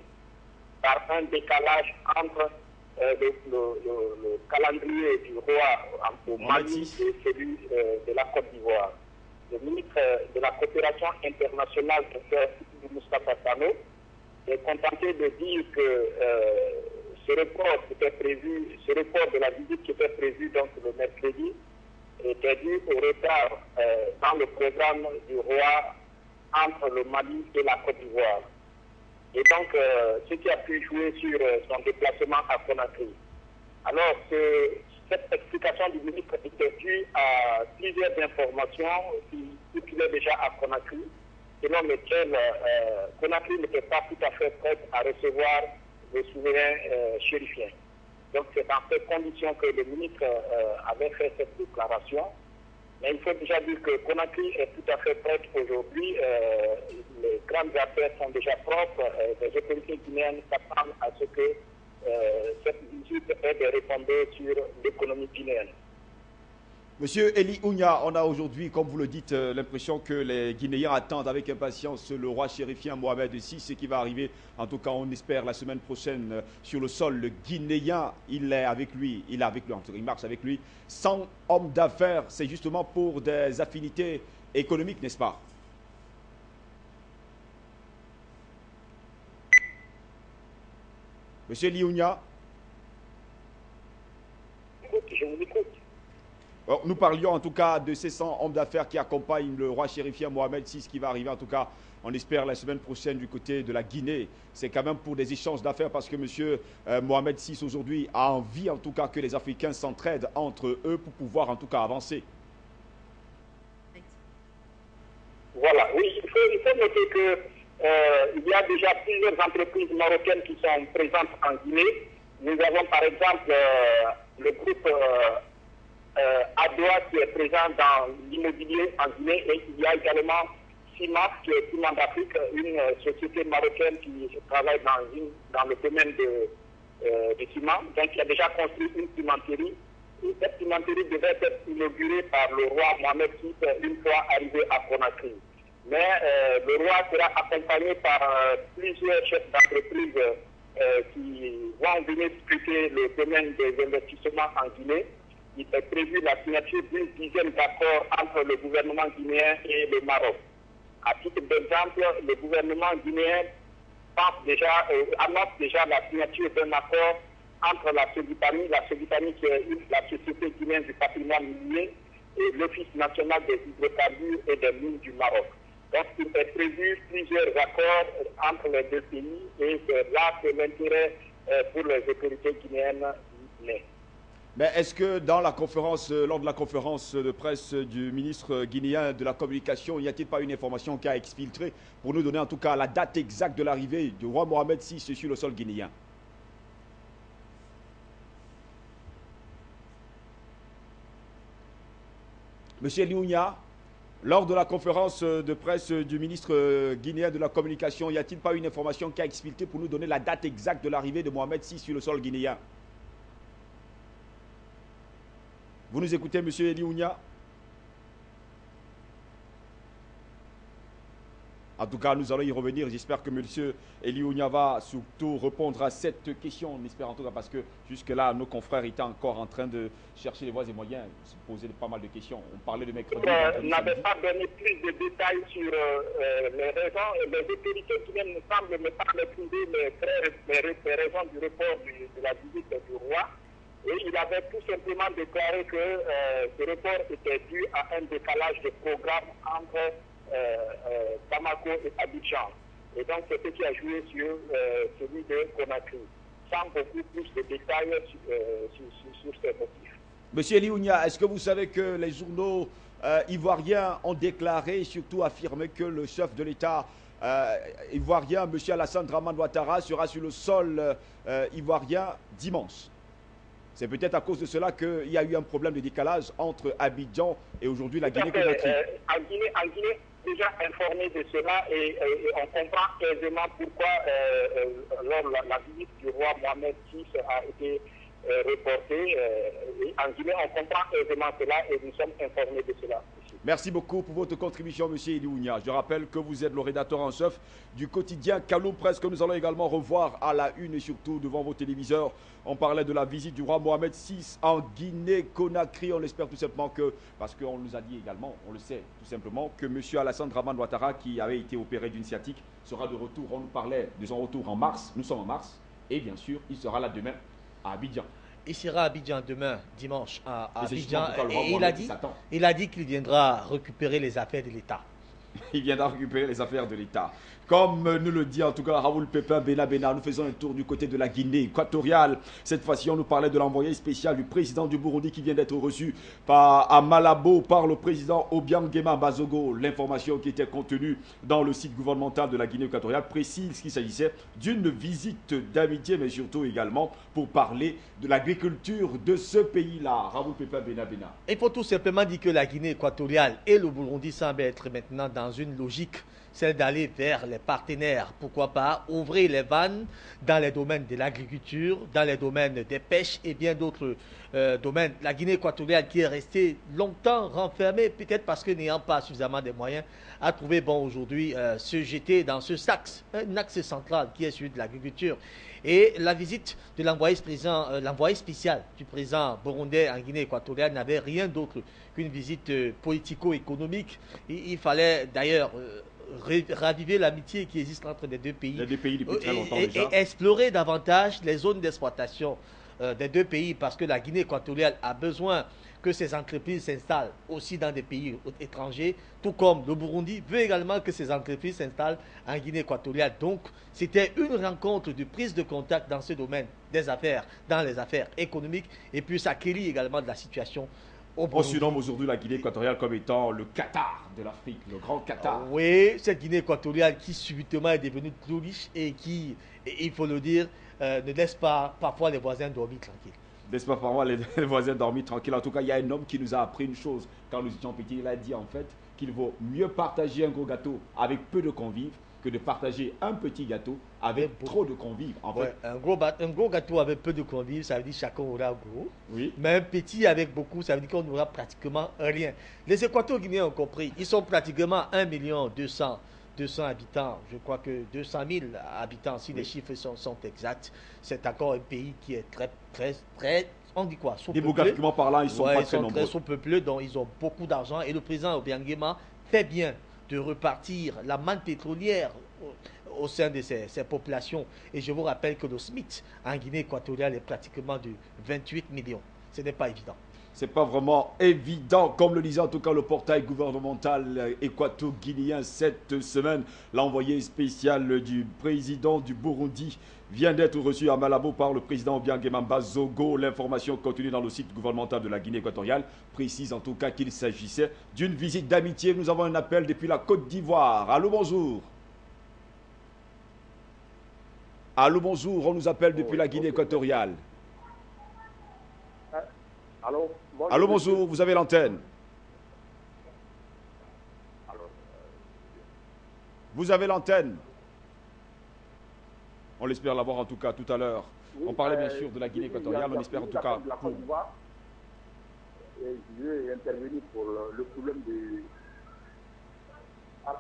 par un décalage entre le calendrier du roi au Mali et celui de la Côte d'Ivoire. Le ministre de la coopération internationale, Dr Moustapha Sano, est contenté de dire que ce report de la visite qui était prévu donc le mercredi était dû au retard dans le programme du roi entre le Mali et la Côte d'Ivoire. Et donc, ce qui a pu jouer sur son déplacement à Conakry. Alors, cette explication du ministre était due à plusieurs informations qui circulaient déjà à Conakry, selon lesquelles Conakry n'était pas tout à fait prête à recevoir le souverain chérifien. Donc, c'est dans ces conditions que le ministre avait fait cette déclaration. Mais il faut déjà dire que Conakry est tout à fait prête aujourd'hui. Les grandes affaires sont déjà propres. Les autorités guinéennes s'attendent à ce que cette visite ait des retombées sur l'économie guinéenne. Monsieur Eli Ouya, on a aujourd'hui, comme vous le dites, l'impression que les Guinéens attendent avec impatience le roi chérifien Mohamed VI, ce qui va arriver, en tout cas on espère, la semaine prochaine sur le sol guinéen. Il est avec lui, il marche avec lui. 100 hommes d'affaires, c'est justement pour des affinités économiques, n'est-ce pas? Monsieur Eli Ouya. Je vous écoute. Alors, nous parlions en tout cas de ces 100 hommes d'affaires qui accompagnent le roi chérifien Mohamed VI qui va arriver en tout cas, on espère, la semaine prochaine du côté de la Guinée. C'est quand même pour des échanges d'affaires parce que M. Mohamed VI aujourd'hui a envie en tout cas que les Africains s'entraident entre eux pour pouvoir en tout cas avancer. Voilà, oui, il faut noter que il y a déjà plusieurs entreprises marocaines qui sont présentes en Guinée. Nous avons par exemple le groupe Adoua qui est présent dans l'immobilier en Guinée, et il y a également CIMAF qui est Ciment d'Afrique, une société marocaine qui travaille dans le domaine de ciment. Donc il a déjà construit une cimenterie. Et cette cimenterie devait être inaugurée par le roi Mohamed VI une fois arrivé à Conakry. Mais le roi sera accompagné par plusieurs chefs d'entreprise qui vont venir scruter le domaine des investissements en Guinée. Il est prévu la signature d'une dizaine d'accords entre le gouvernement guinéen et le Maroc. À titre d'exemple, le gouvernement guinéen annonce déjà la signature d'un accord entre la Sogitani qui est la société guinéenne du patrimoine minier, et l'Office national des hydrocarbures et des mines du Maroc. Donc il est prévu plusieurs accords entre les deux pays, et c'est là que l'intérêt pour les autorités guinéennes naît. Mais est-ce que dans la conférence, lors de la conférence de presse du ministre guinéen de la communication, n'y a-t-il pas une information qui a exfiltré pour nous donner en tout cas la date exacte de l'arrivée du roi Mohamed VI sur le sol guinéen? Monsieur Liounia, lors de la conférence de presse du ministre guinéen de la communication, n'y a-t-il pas une information qui a exfiltré pour nous donner la date exacte de l'arrivée de Mohamed VI sur le sol guinéen? Vous nous écoutez, monsieur Eliounia? En tout cas, nous allons y revenir. J'espère que monsieur Eliounia va surtout répondre à cette question. On espère en tout cas, parce que jusque-là, nos confrères étaient encore en train de chercher les voies et moyens, se poser pas mal de questions. On parlait de mercredi. Vous n'avez pas donné plus de détails sur les raisons. Les autorités qui viennent ne semblent ne pas maîtriser les raisons du report de la visite du roi. Et il avait tout simplement déclaré que ce report était dû à un décalage de programme entre Bamako et Abidjan. Et donc c'est ce qui a joué sur celui de Conakry, sans beaucoup plus de détails sur ces motifs. Monsieur Liounia, est-ce que vous savez que les journaux ivoiriens ont déclaré et surtout affirmé que le chef de l'État ivoirien, M. Alassane Dramane Ouattara, sera sur le sol ivoirien dimanche? C'est peut-être à cause de cela qu'il y a eu un problème de décalage entre Abidjan et aujourd'hui la Guinée-Conakry. En Guinée, déjà informé de cela, et on comprend aisément pourquoi lors la visite du roi Mohamed VI a été reportée. En Guinée, on comprend aisément cela et nous sommes informés de cela. Merci beaucoup pour votre contribution, M. Eliounia. Je rappelle que vous êtes le rédacteur en chef du quotidien Kaloum Presse, que nous allons également revoir à la une et surtout devant vos téléviseurs. On parlait de la visite du roi Mohamed VI en Guinée-Conakry. On espère tout simplement que, parce qu'on nous a dit également, on le sait tout simplement, que M. Alassane Dramane Ouattara, qui avait été opéré d'une sciatique, sera de retour. On nous parlait de son retour en mars. Nous sommes en mars. Et bien sûr, il sera là demain à Abidjan. Il sera à Abidjan demain, dimanche, à Abidjan. Et il a dit qu'il viendra récupérer les affaires de l'État. Il viendra récupérer les affaires de l'État. Comme nous le dit en tout cas Raoul Pépin Bena, nous faisons un tour du côté de la Guinée équatoriale. Cette fois-ci, on nous parlait de l'envoyé spécial du président du Burundi qui vient d'être reçu à Malabo par le président Obiangema Bazogo. L'information qui était contenue dans le site gouvernemental de la Guinée équatoriale précise qu'il s'agissait d'une visite d'amitié, mais surtout également pour parler de l'agriculture de ce pays-là. Raoul Pépin Bena. Il faut tout simplement dire que la Guinée équatoriale et le Burundi semblent être maintenant dans une logique, celle d'aller vers les partenaires. Pourquoi pas ouvrir les vannes dans les domaines de l'agriculture, dans les domaines des pêches et bien d'autres domaines. La Guinée équatoriale qui est restée longtemps renfermée, peut-être parce que n'ayant pas suffisamment de moyens, a trouvé bon aujourd'hui se jeter dans ce un axe central qui est celui de l'agriculture. Et la visite de l'envoyé spécial du président burundais en Guinée équatoriale n'avait rien d'autre qu'une visite politico-économique. Il fallait d'ailleurs raviver l'amitié qui existe entre les deux pays. Les deux pays depuis très longtemps déjà. Et explorer davantage les zones d'exploitation des deux pays, parce que la Guinée équatoriale a besoin que ces entreprises s'installent aussi dans des pays étrangers, tout comme le Burundi veut également que ces entreprises s'installent en Guinée équatoriale. Donc, c'était une rencontre de prise de contact dans ce domaine des affaires, dans les affaires économiques, et puis ça quérit également de la situation On surnomme aujourd'hui la Guinée équatoriale comme étant le Qatar de l'Afrique, le grand Qatar. Oui, cette Guinée équatoriale qui subitement est devenue plus riche et qui, il faut le dire, ne laisse pas parfois les voisins dormir tranquilles. N'est-ce pas, parfois les voisins dormir tranquilles. En tout cas, il y a un homme qui nous a appris une chose. Quand nous étions petits, il a dit en fait qu'il vaut mieux partager un gros gâteau avec peu de convives que de partager un petit gâteau avec trop de convives. En fait. Un gros gâteau avec peu de convives, ça veut dire chacun aura gros. Oui. Mais un petit avec beaucoup, ça veut dire qu'on n'aura pratiquement rien. Les Équato-Guinéens ont compris. Ils sont pratiquement 1 200 000 habitants. Je crois que 200 000 habitants, si les chiffres sont exacts. C'est encore un pays qui est très, on dit quoi, sous-peuplé. Démographiquement parlant, ils sont pas très nombreux. Très sous-peuplés, donc ils ont beaucoup d'argent. Et le président Obiangema fait bien de repartir la manne pétrolière au sein de ces populations. Et je vous rappelle que le SMIC en Guinée équatoriale est pratiquement de 28 millions. Ce n'est pas évident. C'est pas vraiment évident, comme le disait en tout cas le portail gouvernemental équato-guinéen cette semaine. L'envoyé spécial du président du Burundi vient d'être reçu à Malabo par le président Obiangema Zogo. L'information contenue dans le site gouvernemental de la Guinée équatoriale précise en tout cas qu'il s'agissait d'une visite d'amitié. Nous avons un appel depuis la Côte d'Ivoire. Allô, bonjour. Allô, bonjour, on nous appelle depuis la Guinée équatoriale. Allô, allô, bonjour, vous avez l'antenne. Vous avez l'antenne. On l'espère l'avoir en tout cas tout à l'heure. On parlait bien sûr de la Guinée équatoriale, on espère en tout cas. Je vais intervenir pour le problème de... on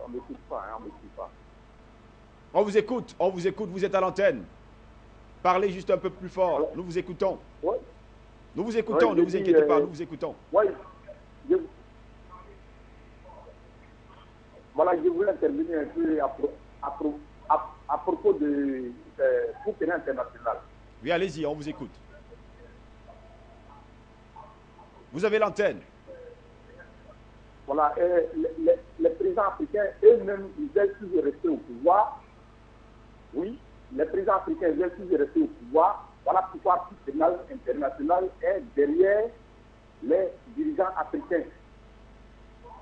ne m'écoute pas, on ne m'écoute pas. On vous écoute, vous êtes à l'antenne. Parlez juste un peu plus fort, alors, nous vous écoutons. Oui. Nous vous écoutons, ne vous inquiétez pas, nous vous écoutons. Oui. Voilà, je voulais intervenir un peu à propos de Cour pénale internationale. Oui, allez-y, on vous écoute. Vous avez l'antenne. Voilà, les présidents africains, eux-mêmes, ils veulent toujours rester au pouvoir. Oui, les présidents africains veulent toujours rester au pouvoir. Voilà pourquoi la Cour pénale internationale est derrière les dirigeants africains.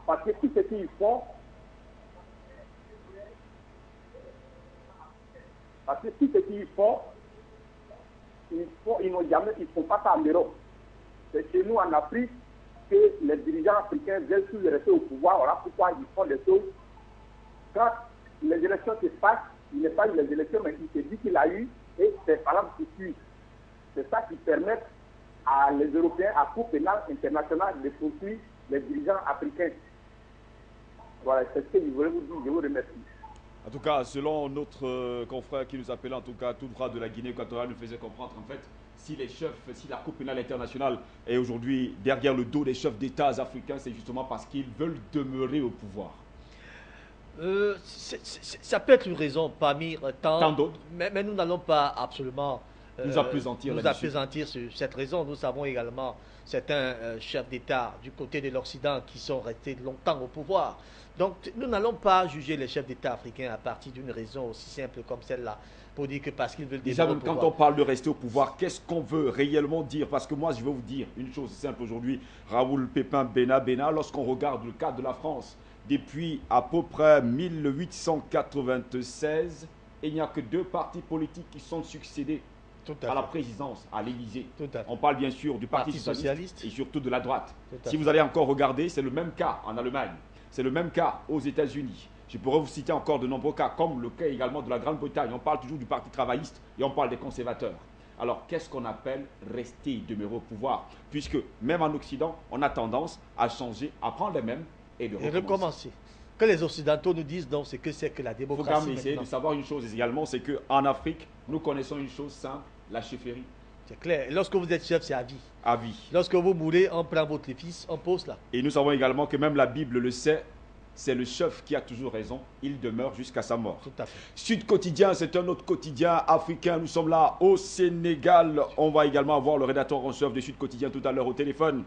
Parce que tout ce qu'ils font, ils ne font pas ça en Europe. C'est chez nous en Afrique que les dirigeants africains veulent toujours rester au pouvoir. Voilà pourquoi ils font des choses. Quand les élections se passent, il n'est pas eu les élections, mais il s'est dit qu'il a eu, et c'est par là que suit. C'est ça qui permet à les Européens, à la Cour pénale internationale, de poursuivre les dirigeants africains. Voilà, c'est ce que je voulais vous dire. Je vous remercie. En tout cas, selon notre confrère qui nous appelait, en tout cas, tout droit de la Guinée équatoriale, nous faisait comprendre, en fait, si la Cour pénale internationale est aujourd'hui derrière le dos des chefs d'État africains, c'est justement parce qu'ils veulent demeurer au pouvoir. Ça peut être une raison parmi tant d'autres. Mais nous n'allons pas absolument nous appesantir sur cette raison. Nous savons également certains chefs d'État du côté de l'Occident qui sont restés longtemps au pouvoir. Donc nous n'allons pas juger les chefs d'État africains à partir d'une raison aussi simple comme celle-là, pour dire que parce qu'ils veulent déjà, même quand on parle de rester au pouvoir, qu'est-ce qu'on veut réellement dire? Parce que moi, je vais vous dire une chose simple aujourd'hui. Raoul Pépin Béna, lorsqu'on regarde le cas de la France, depuis à peu près 1896, il n'y a que 2 partis politiques qui sont succédés à la présidence, à l'Élysée. On parle bien sûr du Parti socialiste et surtout de la droite. Si vous allez encore regarder, c'est le même cas en Allemagne, c'est le même cas aux États-Unis. Je pourrais vous citer encore de nombreux cas, comme le cas également de la Grande-Bretagne. On parle toujours du Parti travailliste et on parle des conservateurs. Alors, qu'est-ce qu'on appelle rester et demeurer au pouvoir? Puisque même en Occident, on a tendance à changer, à prendre les mêmes et de recommencer. Que les Occidentaux nous disent donc, c'est que la démocratie. Il faut quand même essayer de savoir une chose également, c'est qu'en Afrique, nous connaissons une chose simple, la chefferie. C'est clair. Lorsque vous êtes chef, c'est à vie. À vie. Lorsque vous mourrez, on prend votre fils, on pose là. Et nous savons également que même la Bible le sait, c'est le chef qui a toujours raison, il demeure jusqu'à sa mort. Tout à fait. Sud Quotidien, c'est un autre quotidien africain. Nous sommes là au Sénégal. On va également avoir le rédacteur en chef de Sud Quotidien tout à l'heure au téléphone.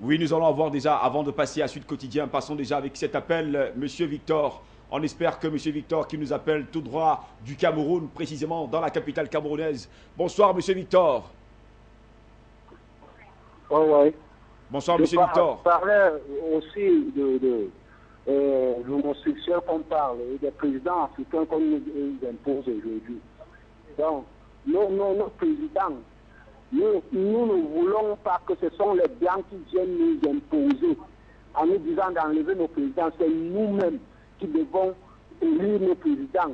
Oui, nous allons avoir déjà, avant de passer à Sud Quotidien, passons déjà avec cet appel, Monsieur Victor. On espère que Monsieur Victor, qui nous appelle tout droit du Cameroun, précisément dans la capitale camerounaise. Bonsoir, Monsieur Victor. ouais. Bonsoir, monsieur Victor. Je parlais aussi de l'homosexuel qu'on parle, et des présidents africains qu'on nous impose aujourd'hui. Donc, nos présidents, nous ne voulons pas que ce sont les Blancs qui viennent nous imposer en nous disant d'enlever nos présidents. C'est nous-mêmes qui devons élire nos présidents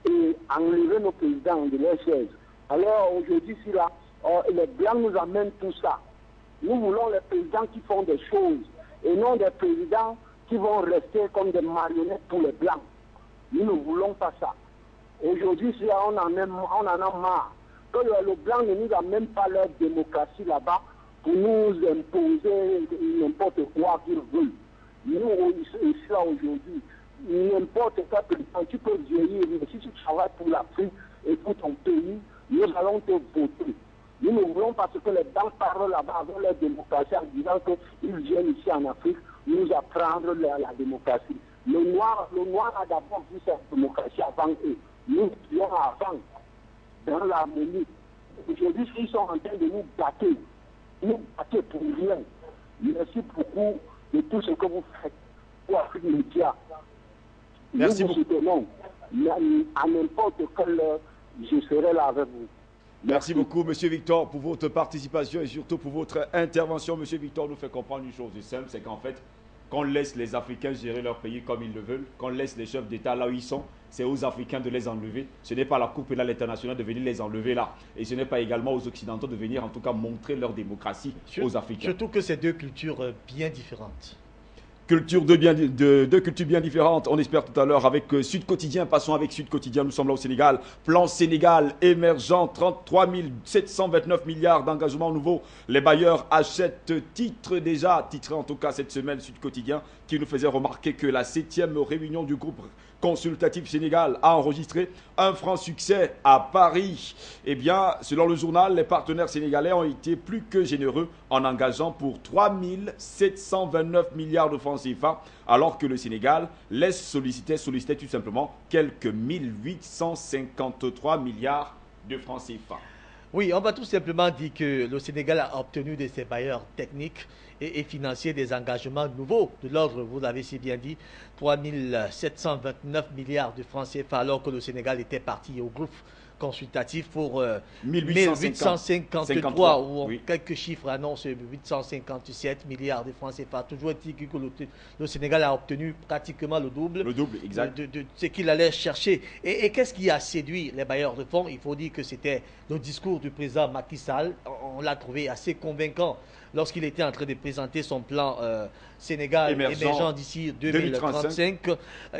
et enlever nos présidents de leurs chaises. Alors aujourd'hui, si là, les Blancs nous amènent tout ça. Nous voulons les présidents qui font des choses et non des présidents qui vont rester comme des marionnettes pour les Blancs. Nous ne voulons pas ça. Aujourd'hui, si on en a marre que le Blanc ne nous amène pas leur démocratie là-bas pour nous imposer n'importe quoi qu'ils veulent. Nous, ici là aujourd'hui, n'importe quel président, tu peux vieillir, mais si tu travailles pour l'Afrique et pour ton pays, nous allons te voter. Nous ne voulons pas que les Blancs parlent là-bas avec leur démocratie en disant qu'ils viennent ici en Afrique nous apprendre la démocratie. Le noir a d'abord vu cette démocratie avant eux. Nous vivons avant, dans l'harmonie. Aujourd'hui, ils sont en train de nous battre pour rien. Merci beaucoup de tout ce que vous faites pour Afrique Média. Merci beaucoup. À n'importe quelle heure, je serai là avec vous. Merci beaucoup, monsieur Victor, pour votre participation et surtout pour votre intervention. Monsieur Victor nous fait comprendre une chose simple, c'est qu'en fait, qu'on laisse les Africains gérer leur pays comme ils le veulent, qu'on laisse les chefs d'État là où ils sont, c'est aux Africains de les enlever. Ce n'est pas la Cour pénale internationale de venir les enlever là. Et ce n'est pas également aux Occidentaux de venir en tout cas montrer leur démocratie aux Africains. Surtout que c'est deux cultures bien différentes. Deux cultures bien différentes. On espère tout à l'heure avec Sud Quotidien. Passons avec Sud Quotidien. Nous sommes là au Sénégal. Plan Sénégal émergent, 33 729 milliards d'engagements nouveaux. Les bailleurs achètent titres déjà. Titré en tout cas cette semaine Sud Quotidien qui nous faisait remarquer que la 7e réunion du groupe consultatif Sénégal a enregistré un franc succès à Paris. Eh bien, selon le journal, les partenaires sénégalais ont été plus que généreux en engageant pour 3 729 milliards de francs CFA, alors que le Sénégal sollicitait tout simplement quelques 1853 milliards de francs CFA. Oui, on va tout simplement dire que le Sénégal a obtenu de ses bailleurs techniques et financiers des engagements nouveaux de l'ordre, vous l'avez si bien dit, 3 729 milliards de francs CFA, alors que le Sénégal était parti au groupe consultatif pour 1853 ou oui. Quelques chiffres annoncent 857 milliards de francs CFA. Toujours est-il que le Sénégal a obtenu pratiquement le double exact. De ce qu'il allait chercher. Et qu'est-ce qui a séduit les bailleurs de fonds? Il faut dire que c'était le discours du président Macky Sall. On l'a trouvé assez convaincant lorsqu'il était en train de présenter son plan Sénégal émergent d'ici 2035.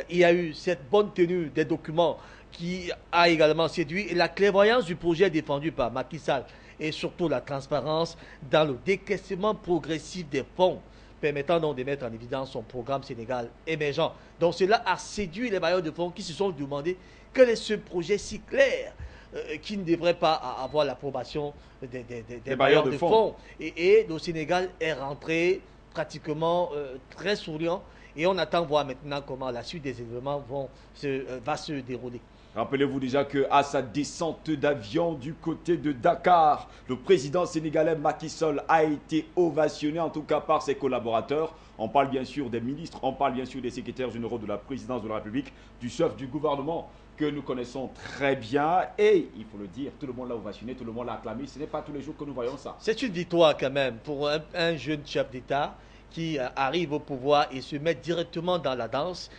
Il y a eu cette bonne tenue des documents qui a également séduit la clairvoyance du projet défendu par Macky Sall et surtout la transparence dans le décaissement progressif des fonds permettant donc de mettre en évidence son programme Sénégal émergent. Donc cela a séduit les bailleurs de fonds qui se sont demandé quel est ce projet si clair qui ne devrait pas avoir l'approbation des bailleurs de fonds. Et le Sénégal est rentré pratiquement très souriant et on attend voir maintenant comment la suite des événements va se dérouler. Rappelez-vous déjà qu'à sa descente d'avion du côté de Dakar, le président sénégalais Macky Sall a été ovationné en tout cas par ses collaborateurs. On parle bien sûr des ministres, on parle bien sûr des secrétaires généraux de la présidence de la République, du chef du gouvernement que nous connaissons très bien. Et il faut le dire, tout le monde l'a ovationné, tout le monde l'a acclamé. Ce n'est pas tous les jours que nous voyons ça. C'est une victoire quand même pour un jeune chef d'État qui arrive au pouvoir et se met directement dans la danse.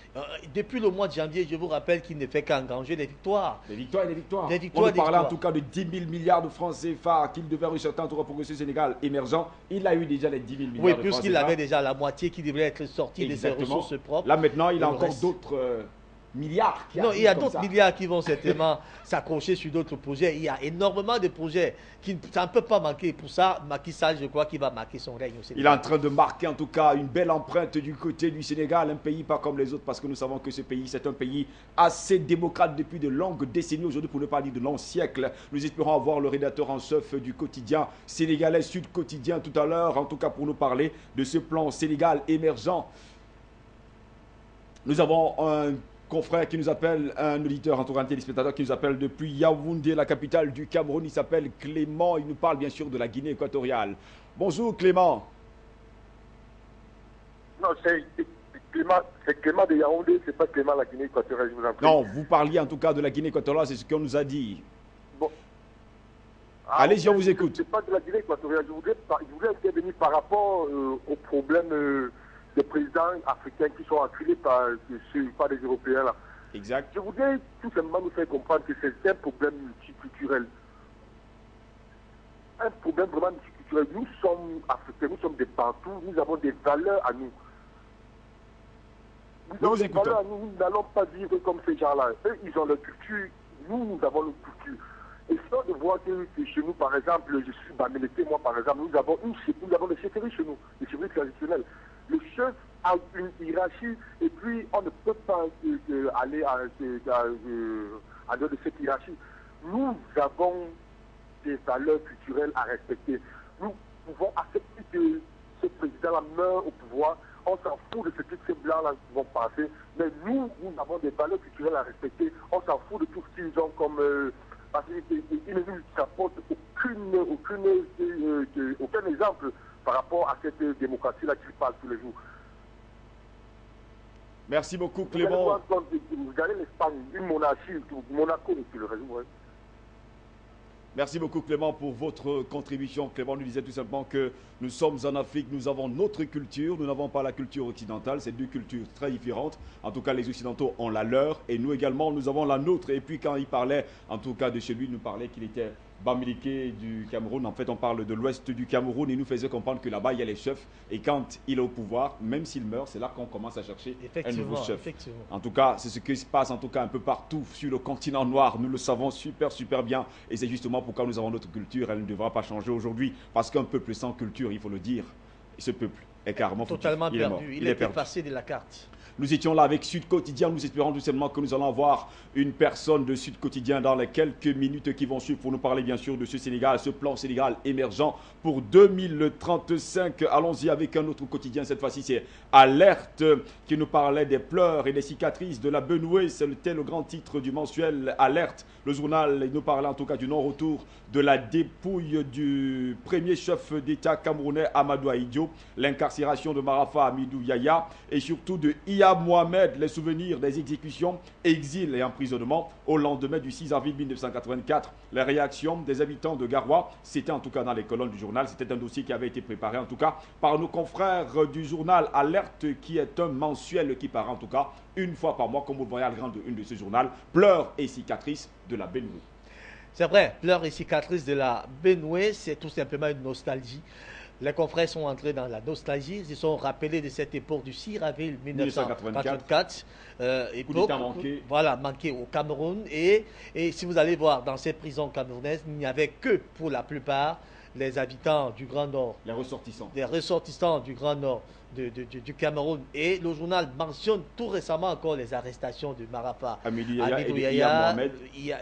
Depuis le mois de janvier, je vous rappelle qu'il ne fait qu'engranger des victoires. Des victoires et des victoires. On parlait en tout cas de 10 000 milliards de francs CFA qu'il devait rechercher en tout cas pour que ce Sénégal émergent. Il a eu déjà les 10 000 milliards de francs CFA. Oui, puisqu'il avait déjà la moitié qui devrait être sortie de ses ressources propres. Là maintenant, il a encore d'autres milliards. Non, il y a d'autres milliards qui vont certainement s'accrocher sur d'autres projets. Il y a énormément de projets ça ne peut pas manquer. Pour ça, Macky Sall, je crois qu'il va marquer son règne au Sénégal. Il est en train de marquer en tout cas une belle empreinte du côté du Sénégal, un pays pas comme les autres parce que nous savons que ce pays, c'est un pays assez démocrate depuis de longues décennies, aujourd'hui pour ne pas dire de longs siècles. Nous espérons avoir le rédacteur en chef du quotidien sénégalais Sud Quotidien tout à l'heure, en tout cas pour nous parler de ce plan Sénégal émergent. Nous avons un confrère qui nous appelle, un auditeur, en tout cas un téléspectateur qui nous appelle depuis Yaoundé, la capitale du Cameroun. Il s'appelle Clément. Il nous parle bien sûr de la Guinée équatoriale. Bonjour Clément. Non, c'est Clément de Yaoundé, c'est pas Clément de la Guinée équatoriale, je vous en prie. Non, vous parliez en tout cas de la Guinée équatoriale, c'est ce qu'on nous a dit. Bon. Allez-y, on vous écoute. C'est pas de la Guinée équatoriale. Je voudrais intervenir par rapport au problème des présidents africains qui sont acculés par les Européens. Là. Exact. Je voudrais tout simplement nous faire comprendre que c'est un problème multiculturel. Un problème vraiment multiculturel. Nous sommes africains, nous sommes des partout, nous avons des valeurs à nous. Nous avons des valeurs à nous, nous n'allons pas vivre comme ces gens-là. Eux, ils ont leur culture, nous avons notre culture. Et c'est de voir que chez nous, par exemple, je suis Bamélété, moi par exemple, nous avons des chefferies chez nous, des chefferies traditionnelles. Le chef a une hiérarchie et puis on ne peut pas aller à dehors de cette hiérarchie. Nous avons des valeurs culturelles à respecter. Nous pouvons accepter que ce président-là meurt au pouvoir. On s'en fout de ce que ces blancs-là vont passer. Mais nous avons des valeurs culturelles à respecter. On s'en fout de tout ce qu'ils ont comme... parce qu'ils ne nous apportent aucun exemple par rapport à cette démocratie-là qu'ils parlent tous les jours. Merci beaucoup Clément. Vous regardez l'Espagne, une monarchie, Monaco, c'est le réseau. Ouais. Merci beaucoup Clément pour votre contribution. Clément nous disait tout simplement que nous sommes en Afrique, nous avons notre culture, nous n'avons pas la culture occidentale, c'est deux cultures très différentes. En tout cas les Occidentaux ont la leur et nous également nous avons la nôtre. Et puis quand il parlait, en tout cas de chez lui, il nous parlait qu'il était Bamileke du Cameroun. En fait on parle de l'ouest du Cameroun et il nous faisait comprendre que là-bas il y a les chefs et quand il est au pouvoir, même s'il meurt, c'est là qu'on commence à chercher un nouveau chef. En tout cas c'est ce qui se passe en tout cas un peu partout sur le continent noir, nous le savons super bien et c'est justement pourquoi nous avons notre culture, elle ne devra pas changer aujourd'hui parce qu'un peuple sans culture, il faut le dire, ce peuple est carrément totalement foutu. perdu, il est passé de la carte. Nous étions là avec Sud Quotidien. Nous espérons tout simplement que nous allons avoir une personne de Sud Quotidien dans les quelques minutes qui vont suivre pour nous parler bien sûr de ce Sénégal, ce plan Sénégal émergent pour 2035. Allons-y avec un autre quotidien. Cette fois-ci, c'est Alerte qui nous parlait des pleurs et des cicatrices de la Benoué. C'était le grand titre du mensuel Alerte. Le journal nous parlait en tout cas du non-retour de la dépouille du premier chef d'État camerounais Amadou Ahidjo, l'incarcération de Marafa Amidou Yaya et surtout de Iya Mohamed, les souvenirs des exécutions, exil et emprisonnement au lendemain du 6 avril 1984. Les réactions des habitants de Garoua, c'était en tout cas dans les colonnes du journal, c'était un dossier qui avait été préparé en tout cas par nos confrères du journal Alerte qui est un mensuel qui paraît en tout cas une fois par mois, comme vous le voyez à la grande une de ce journal, pleurs et cicatrices de la Benoué. C'est vrai, pleurs et cicatrices de la Benoué, c'est tout simplement une nostalgie. Les confrères sont entrés dans la nostalgie, ils se sont rappelés de cette époque du 6 avril 1984. Manqué au Cameroun. Et si vous allez voir, dans ces prisons camerounaises, il n'y avait que, pour la plupart, les habitants du Grand Nord. Les ressortissants. Les ressortissants du Grand Nord du Cameroun. Et le journal mentionne tout récemment encore les arrestations de Marafa, Amidou Yaya,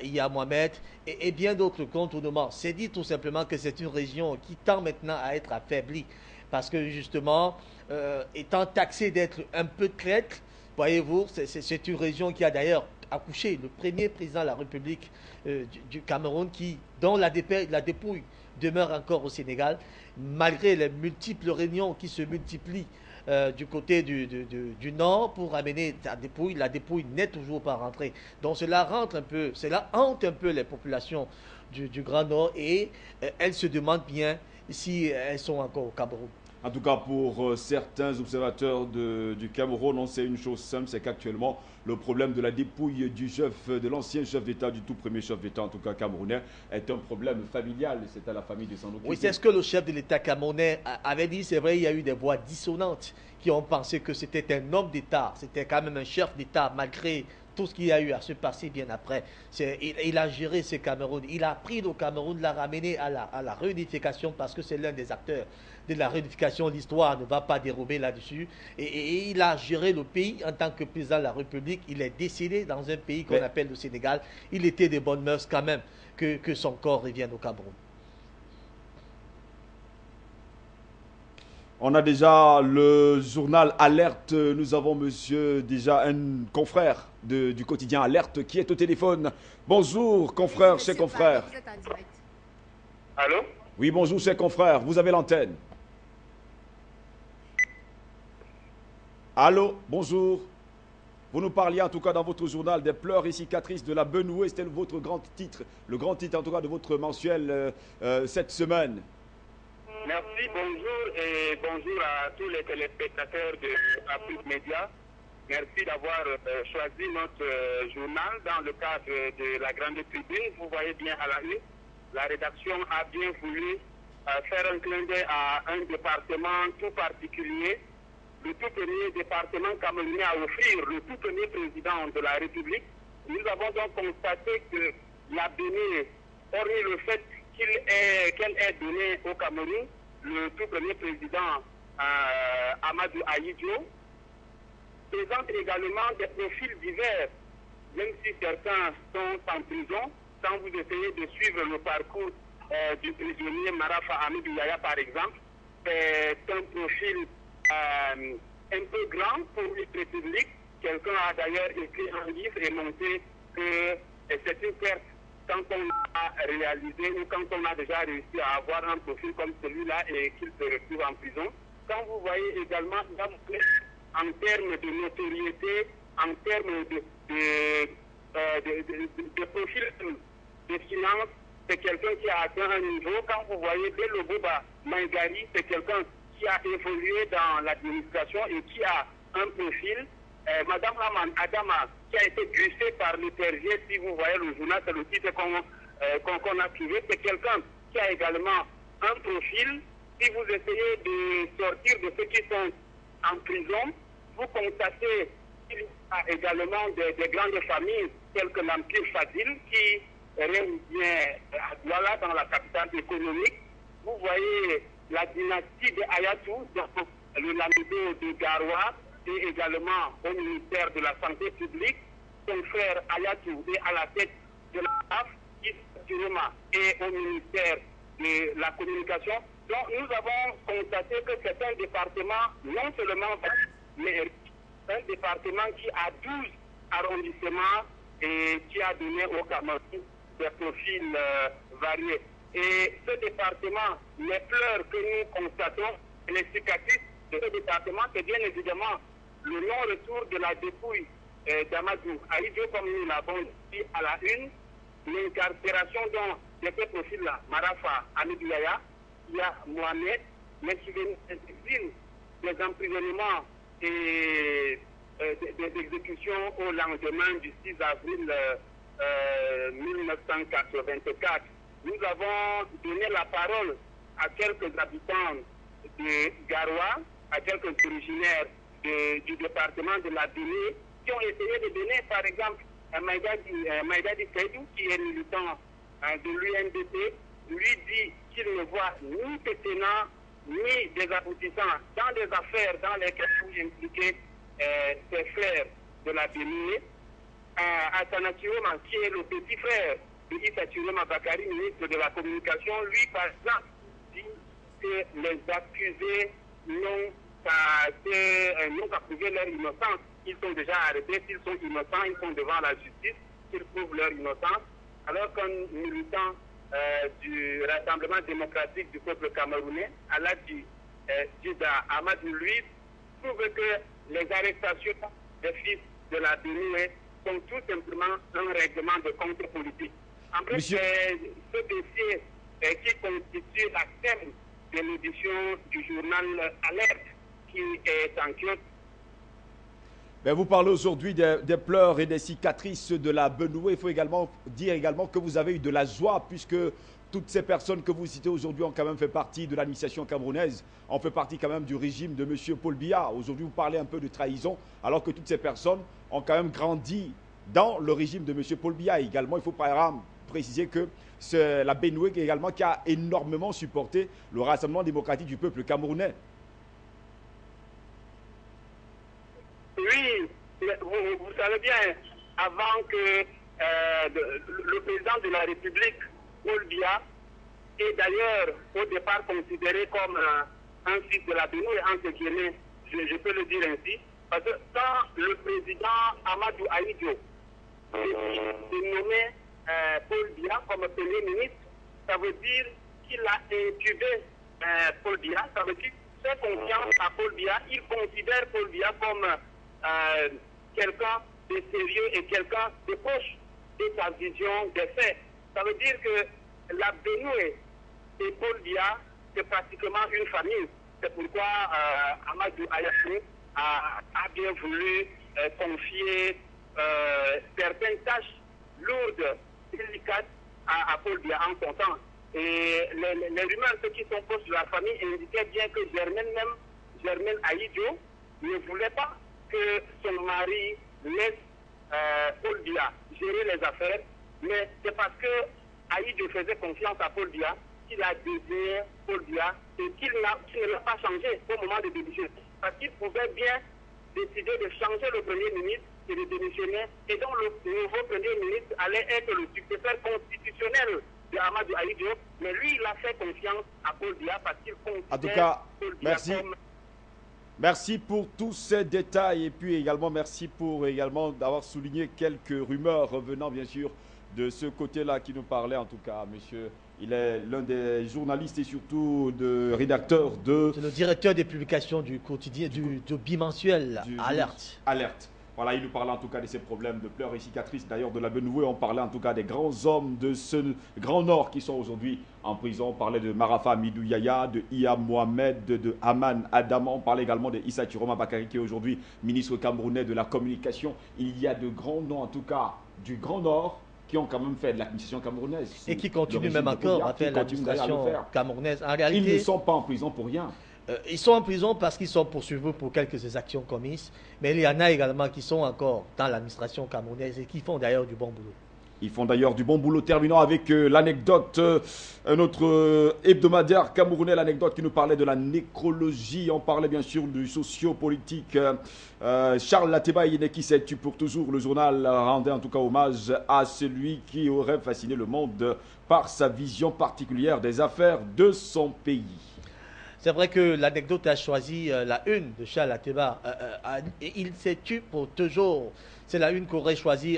Iya Mohamed et bien d'autres contournements. C'est dit tout simplement que c'est une région qui tend maintenant à être affaiblie. Parce que justement, étant taxée d'être un peu traître, voyez-vous, c'est une région qui a d'ailleurs accouché le premier président de la République du Cameroun dont la dépouille demeure encore au Sénégal, malgré les multiples réunions qui se multiplient du côté du nord pour amener la dépouille n'est toujours pas rentrée. Donc cela hante un peu les populations du Grand Nord et elles se demandent bien si elles sont encore au Cameroun. En tout cas, pour certains observateurs du Cameroun, on sait une chose simple, c'est qu'actuellement, le problème de la dépouille de l'ancien chef d'État, du tout premier chef d'État, en tout cas camerounais, est un problème familial. C'est à la famille de s'en occuper. Oui, c'est ce que le chef de l'État camerounais avait dit. C'est vrai, il y a eu des voix dissonantes qui ont pensé que c'était un homme d'État. C'était quand même un chef d'État, malgré tout ce qu'il y a eu à se passer bien après. Il a géré ce Cameroun. Il a pris le Cameroun, l'a ramené à la réunification parce que c'est l'un des acteurs de la réunification. L'histoire ne va pas dérober là-dessus. Et il a géré le pays en tant que président de la République. Il est décédé dans un pays qu'on appelle le Sénégal. Il était de bonnes mœurs quand même que son corps revienne au Cameroun. On a déjà le journal Alerte. Nous avons monsieur déjà un confrère du quotidien Alerte qui est au téléphone. Bonjour confrère, chers confrères. Allô? Oui, bonjour chers confrères, vous avez l'antenne. Allô, bonjour. Vous nous parliez en tout cas dans votre journal des pleurs et cicatrices de la Benoué. C'était votre grand titre, le grand titre en tout cas de votre mensuel cette semaine. Merci, bonjour et bonjour à tous les téléspectateurs de Afrique Média. Merci d'avoir choisi notre journal dans le cadre de la grande tribune. Vous voyez bien à la une, la rédaction a bien voulu faire un clin d'œil à un département tout particulier, le tout premier département camerounais à offrir le tout premier président de la République. Nous avons donc constaté que la Bénin, hormis le fait qu'elle ait donné au Cameroun le tout premier président Amadou Ahidjo, présente également des profils divers, même si certains sont en prison. Quand vous essayez de suivre le parcours du prisonnier Marafa Hamidou Yaya par exemple, c'est un profil un peu grand pour une république. Quelqu'un a d'ailleurs écrit un livre et montré que c'est une perte quand on a réalisé ou quand on a déjà réussi à avoir un profil comme celui-là et qu'il se retrouve en prison. Quand vous voyez également en termes de notoriété, en termes de profil de finance, c'est quelqu'un qui a atteint un niveau. Quand vous voyez Beloboba Mangari, c'est quelqu'un qui a évolué dans l'administration et qui a un profil. Madame Laman Adama, qui a été greffée par le TRG, si vous voyez le journal, c'est le titre qu'on a trouvé, c'est quelqu'un qui a également un profil. Si vous essayez de sortir de ceux qui sont en prison, vous constatez qu'il y a également des grandes familles telles que l'Empire Fadil qui règne bien à Douala, dans la capitale économique. Vous voyez la dynastie de Ayatou, le Lamido de Garoua, et également au ministère de la Santé publique, son frère Ayatou est à la tête de la PAF, et au ministère de la Communication. Donc nous avons constaté que c'est un département non seulement mais un département qui a 12 arrondissements et qui a donné au Cameroun des profils variés. Et ce département, les pleurs que nous constatons, les cicatrices de ce département, c'est bien évidemment le non-retour de la dépouille d'Amadou Ahidjo, comme nous l'avons dit à la une, l'incarcération de ces profils-là, Marafa, Hamidou Yaya, il y a Mohamed, les souvenirs des emprisonnements et des exécutions au lendemain du 6 avril 1984. Nous avons donné la parole à quelques habitants de Garoua, à quelques originaires du département de la Bénin, qui ont essayé de donner, par exemple, Maïdadi Seydou, qui est militant de l'UNDP, lui dit qu'il ne voit ni des tenants, ni des aboutissants dans des affaires dans lesquelles sont impliqués ses frères de la Bénin. Asana Chiroma, qui est le petit frère de Issa Chiroma Bakari, ministre de la Communication, lui, par exemple, dit que les accusés n'ont pas prouvé leur innocence. Ils sont déjà arrêtés. S'ils sont innocents, ils sont devant la justice, qu'ils prouvent leur innocence. Alors qu'un militant du Rassemblement démocratique du peuple camerounais, Aladji Djida Amadou, lui, prouve que les arrestations des fils de la Bénin sont tout simplement un règlement de compte politique. En plus, c'est ce dossier qui constitue la thème de l'édition du journal Alerte qui est en kiosque. Vous parlez aujourd'hui des pleurs et des cicatrices de la Benoué. Il faut également dire que vous avez eu de la joie puisque toutes ces personnes que vous citez aujourd'hui ont quand même fait partie de l'administration camerounaise, ont fait partie quand même du régime de M. Paul Biya. Aujourd'hui, vous parlez un peu de trahison alors que toutes ces personnes ont quand même grandi dans le régime de M. Paul Biya. Également, il faut par exemple préciser que c'est la Benoué également qui a énormément supporté le Rassemblement démocratique du peuple camerounais. Oui, vous savez bien, avant que le président de la République, Paul Biya, est d'ailleurs au départ considéré comme un fils de la Bénoué, entre guillemets, je peux le dire ainsi, parce que quand le président Amadou Ahidjo s'est nommé Paul Biya comme Premier ministre, ça veut dire qu'il a intubé Paul Biya, ça veut dire qu'il fait confiance à Paul Biya, il considère Paul Biya comme quelqu'un de sérieux et quelqu'un de proche de sa vision des faits. Ça veut dire que la Bénoué et Paul Biya, c'est pratiquement une famille. C'est pourquoi Amadou Ahidjo a bien voulu confier certaines tâches lourdes, délicates à Paul Biya en son temps. Et les rumeurs, ceux qui sont proches de la famille, indiquaient bien que Germaine Ahidjo ne voulait pas que son mari laisse Paul Biya gérer les affaires, mais c'est parce que Ahidjo faisait confiance à Paul Biya qu'il a désigné Paul Biya et qu'il ne l'a pas changé au moment de démissionner. Parce qu'il pouvait bien décider de changer le Premier ministre et de démissionner, et donc le nouveau Premier ministre allait être le successeur constitutionnel de Amadou Ahidjo, mais lui, il a fait confiance à Paul Biya parce qu'il considère en tout cas, Paul Biya merci. comme... Merci pour tous ces détails et puis également merci pour également d'avoir souligné quelques rumeurs revenant bien sûr de ce côté-là qui nous parlait en tout cas, monsieur. Il est l'un des journalistes et surtout de rédacteur de... C'est le directeur des publications du quotidien, du bimensuel Alerte. Alerte. Voilà, il nous parlait en tout cas de ces problèmes de pleurs et cicatrices. D'ailleurs, de la Benoué, on parlait en tout cas des grands hommes de ce Grand Nord qui sont aujourd'hui en prison. On parlait de Marafa Amidou Yaya, de Iya Mohamed, de Aman Adama. On parlait également de Issa Chiroma Bakari qui est aujourd'hui ministre camerounais de la communication. Il y a de grands noms en tout cas du Grand Nord qui ont quand même fait de l'administration camerounaise. Et qui continuent même encore à faire l'administration camerounaise. En réalité, ils ne sont pas en prison pour rien. Ils sont en prison parce qu'ils sont poursuivis pour quelques actions commises, mais il y en a également qui sont encore dans l'administration camerounaise et qui font d'ailleurs du bon boulot. Ils font d'ailleurs du bon boulot. Terminons avec l'anecdote, un autre hebdomadaire camerounais, l'anecdote qui nous parlait de la nécrologie. On parlait bien sûr du sociopolitique. Charles Lateba Yene qui s'est tué pour toujours. Le journal rendait en tout cas hommage à celui qui aurait fasciné le monde par sa vision particulière des affaires de son pays. C'est vrai que l'anecdote a choisi la une de Charles Lateba. Et il s'est tué pour toujours. C'est la une qu'aurait choisi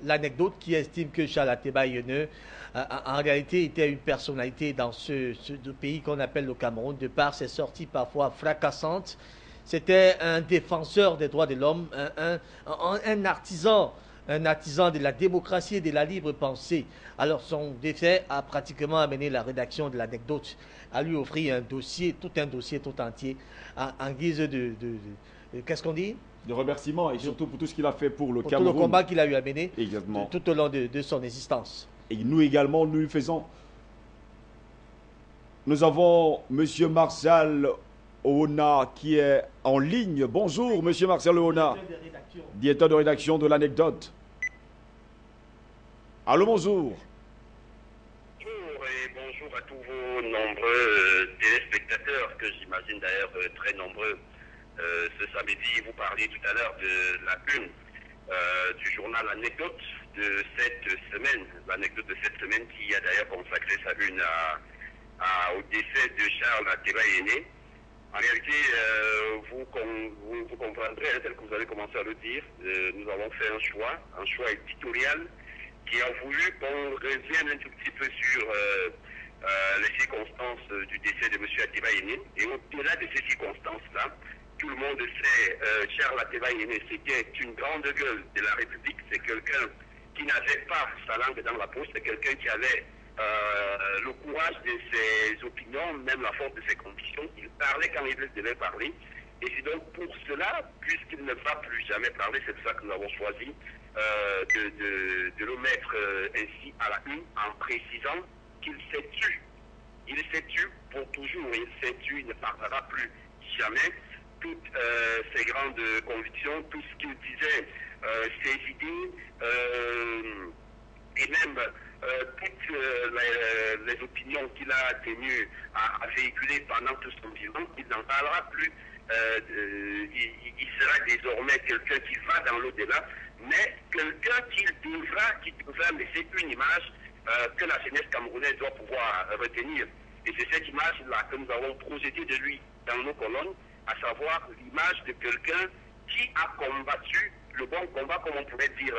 l'anecdote qui estime que Charles Lateba Yene, en réalité, était une personnalité dans ce pays qu'on appelle le Cameroun, de par ses sorties parfois fracassantes. C'était un défenseur des droits de l'homme, un artisan de la démocratie et de la libre pensée. Alors son décès a pratiquement amené la rédaction de l'anecdote à lui offrir un dossier tout entier, en guise de qu'est-ce qu'on dit? De remerciements et surtout pour tout ce qu'il a fait pour le Cameroun. Pour tout le combat qu'il a eu à mener tout au long de son existence. Et nous également, nous lui faisons. Nous avons M. Martial Oona qui est en ligne. Bonjour, M. Martial Oona, directeur de rédaction de l'anecdote. Allô, bonjour. Bonjour et bonjour à tous vos nombreux téléspectateurs, que j'imagine d'ailleurs très nombreux ce samedi. Vous parliez tout à l'heure de la une du journal Anecdote de cette semaine. L'anecdote de cette semaine qui a d'ailleurs consacré sa une au décès de Charles Lateba Yene. En réalité, vous comprendrez, tel que vous avez commencé à le dire, nous avons fait un choix éditorial qui a voulu qu'on revienne un tout petit peu sur les circonstances du décès de M. Lateba Yene. Et au-delà de ces circonstances-là, tout le monde sait, Charles Lateba Yene, c'était une grande gueule de la République. C'est quelqu'un qui n'avait pas sa langue dans la poche, c'est quelqu'un qui avait le courage de ses opinions, même la force de ses convictions. Il parlait quand il devait parler. Et c'est donc pour cela, puisqu'il ne va plus jamais parler, c'est pour ça que nous avons choisi de le mettre ainsi à la une, en précisant qu'il s'est tué. Il s'est tué pour toujours. Il s'est tué, il ne parlera plus jamais. Toutes ses grandes convictions, tout ce qu'il disait, ses idées, et même toutes les opinions qu'il a tenues à véhiculer pendant tout son vivant, il n'en parlera plus. Il sera désormais quelqu'un qui va dans l'au-delà, mais quelqu'un qui devra laisser une image que la jeunesse camerounaise doit pouvoir retenir. Et c'est cette image-là que nous avons projetée de lui dans nos colonnes, à savoir l'image de quelqu'un qui a combattu le bon combat, comme on pourrait dire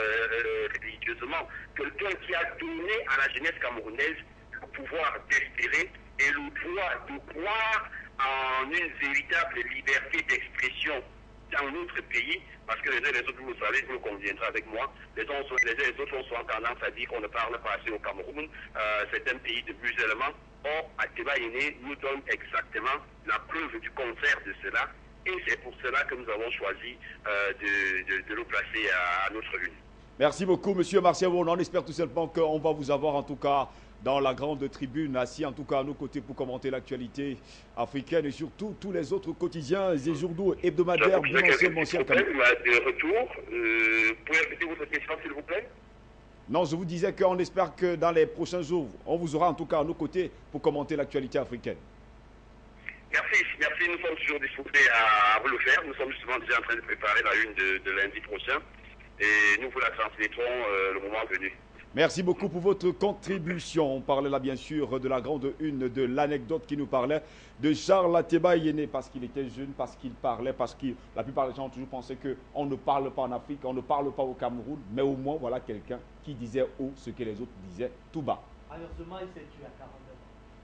religieusement, quelqu'un qui a donné à la jeunesse camerounaise le pouvoir d'espérer et le droit de croire en une véritable liberté d'expression dans notre pays, parce que les uns et les autres, vous le savez, vous le conviendrez avec moi, les uns et les autres ont souvent tendance à dire qu'on ne parle pas assez au Cameroun, c'est un pays de musulmans. Or, Ateba Yéné nous donne exactement la preuve du contraire de cela, et c'est pour cela que nous avons choisi de le placer à notre une. Merci beaucoup, Monsieur Martial. On espère tout simplement qu'on va vous avoir en tout cas dans la grande tribune, assis en tout cas à nos côtés pour commenter l'actualité africaine et surtout tous les autres quotidiens et journaux hebdomadaires de retour. Pouvez répéter votre question, s'il vous plaît? Non, je vous disais qu'on espère que dans les prochains jours, on vous aura en tout cas à nos côtés pour commenter l'actualité africaine. Merci, merci. Nous sommes toujours disposés à vous le faire. Nous sommes justement déjà en train de préparer la une de lundi prochain et nous vous la transmettrons le moment venu. Merci beaucoup pour votre contribution. On parlait là bien sûr de la grande une, de l'anecdote qui nous parlait de Charles Ateba Yéné, parce qu'il était jeune, parce qu'il parlait, parce que la plupart des gens ont toujours pensé qu'on ne parle pas en Afrique, on ne parle pas au Cameroun, mais au moins voilà quelqu'un qui disait haut ce que les autres disaient tout bas. Malheureusement, il s'est tué à 49 ans.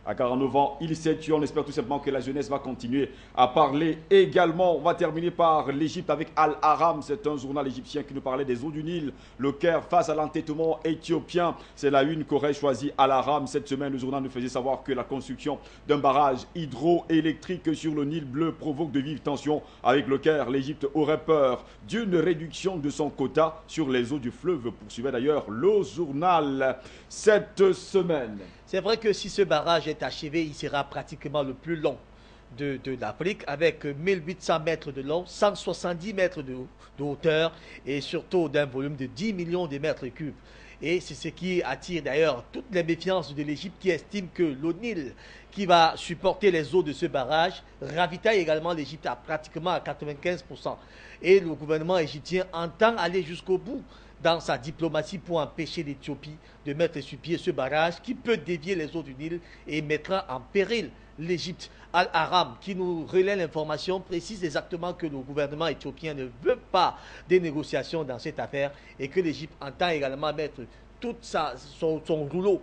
À 49 ans, il s'est tué. On espère tout simplement que la jeunesse va continuer à parler également. On va terminer par l'Égypte avec Al-Aram. C'est un journal égyptien qui nous parlait des eaux du Nil. Le Caire face à l'entêtement éthiopien. C'est la une qu'aurait choisi Al-Aram. Cette semaine, le journal nous faisait savoir que la construction d'un barrage hydroélectrique sur le Nil bleu provoque de vives tensions avec le Caire. L'Égypte aurait peur d'une réduction de son quota sur les eaux du fleuve, poursuivait d'ailleurs le journal cette semaine. C'est vrai que si ce barrage est achevé, il sera pratiquement le plus long de l'Afrique, avec 1800 mètres de long, 170 mètres de hauteur et surtout d'un volume de 10 millions de mètres cubes. Et c'est ce qui attire d'ailleurs toutes les méfiances de l'Égypte, qui estime que le Nil, qui va supporter les eaux de ce barrage, ravitaille également l'Égypte à pratiquement à 95%. Et le gouvernement égyptien entend aller jusqu'au bout dans sa diplomatie pour empêcher l'Éthiopie de mettre sur pied ce barrage qui peut dévier les eaux du Nil et mettra en péril l'Égypte. Al-Aram, qui nous relaie l'information, précise exactement que le gouvernement éthiopien ne veut pas des négociations dans cette affaire et que l'Égypte entend également mettre tout son rouleau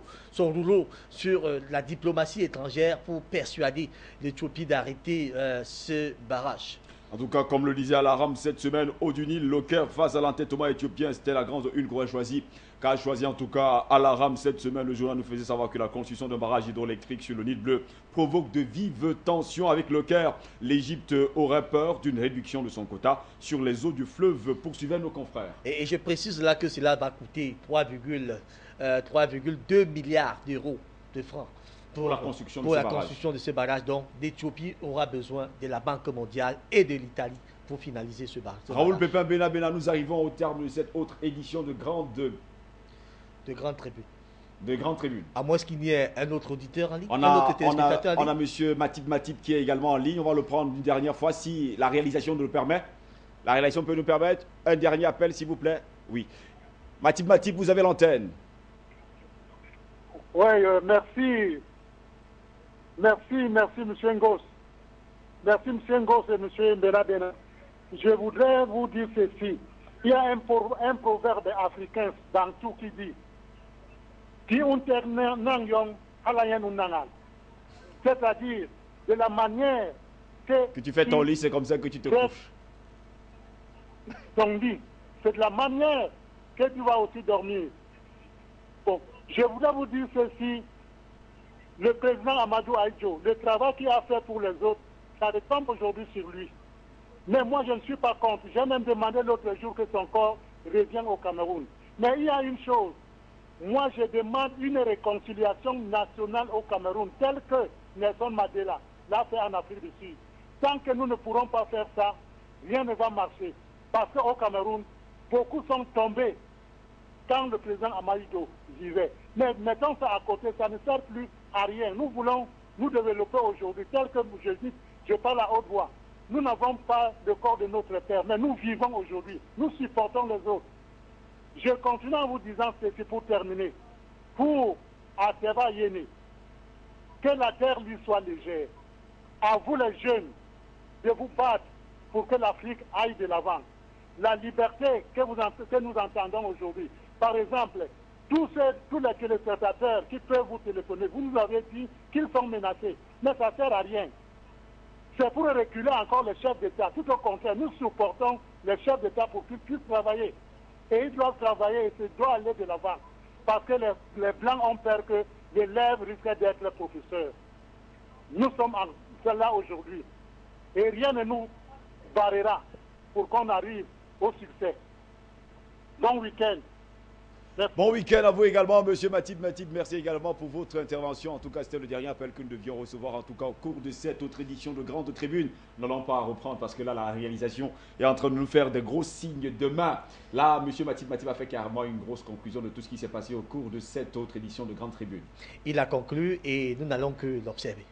sur la diplomatie étrangère pour persuader l'Éthiopie d'arrêter ce barrage. En tout cas, comme le disait Al-Aram cette semaine, au du Nil, le Caire face à l'entêtement éthiopien, c'était la grande une qu'aurait choisi. Qu'a choisi en tout cas Al-Aram cette semaine. Le journal nous faisait savoir que la construction d'un barrage hydroélectrique sur le Nil bleu provoque de vives tensions avec le Caire. L'Égypte aurait peur d'une réduction de son quota sur les eaux du fleuve, poursuivaient nos confrères. Et je précise là que cela va coûter 3,2 milliards d'euros de francs. Pour la construction de ce barrage. Donc, l'Éthiopie aura besoin de la Banque mondiale et de l'Italie pour finaliser ce barrage. Raoul Pépin Bena, nous arrivons au terme de cette autre édition de Grande Tribune. De Grande Tribune. À moins qu'il n'y ait un autre auditeur en ligne, on a M. Matib qui est également en ligne. On va le prendre une dernière fois si la réalisation nous le permet. La réalisation peut nous permettre. Un dernier appel, s'il vous plaît. Oui. Matib, vous avez l'antenne. Oui, merci. Merci, M. Ngos. Merci, M. Ngos et M. Mbena. Je voudrais vous dire ceci. Il y a un proverbe africain dans tout qui dit c'est-à-dire de la manière que tu fais ton lit, c'est comme ça que tu te couches. Ton lit, c'est de la manière que tu vas aussi dormir. Bon, je voudrais vous dire ceci. Le président Amadou Ahidjo, le travail qu'il a fait pour les autres, ça retombe aujourd'hui sur lui. Mais moi, je ne suis pas contre. J'ai même demandé l'autre jour que son corps revienne au Cameroun. Mais il y a une chose. Moi, je demande une réconciliation nationale au Cameroun, telle que Nelson Mandela l'a fait en Afrique du Sud. Tant que nous ne pourrons pas faire ça, rien ne va marcher. Parce qu'au Cameroun, beaucoup sont tombés quand le président Ahidjo vivait. Mais mettons ça à côté, ça ne sert plus à rien. Nous voulons nous développer aujourd'hui, tel que je dis, je parle à haute voix. Nous n'avons pas le corps de notre père, mais nous vivons aujourd'hui. Nous supportons les autres. Je continue en vous disant ceci pour terminer. Pour Ateba Yéné, que la terre lui soit légère. À vous les jeunes, de vous battre pour que l'Afrique aille de l'avant. La liberté que nous entendons aujourd'hui, par exemple, tous les téléspectateurs qui peuvent vous téléphoner, vous nous avez dit qu'ils sont menacés, mais ça ne sert à rien. C'est pour reculer encore les chefs d'État. Tout au contraire, nous supportons les chefs d'État pour qu'ils puissent travailler. Et ils doivent travailler et ça doit aller de l'avant. Parce que les Blancs ont peur que l'élève risque d'être professeur. Nous sommes là aujourd'hui. Et rien ne nous barrera pour qu'on arrive au succès. Bon week-end. Bon week-end à vous également, monsieur Matib. Merci également pour votre intervention. En tout cas, c'était le dernier appel que nous devions recevoir, en tout cas au cours de cette autre édition de Grande Tribune. Nous n'allons pas reprendre parce que là, la réalisation est en train de nous faire des gros signes de main. Là, monsieur Matib a fait carrément une grosse conclusion de tout ce qui s'est passé au cours de cette autre édition de Grande Tribune. Il a conclu et nous n'allons que l'observer.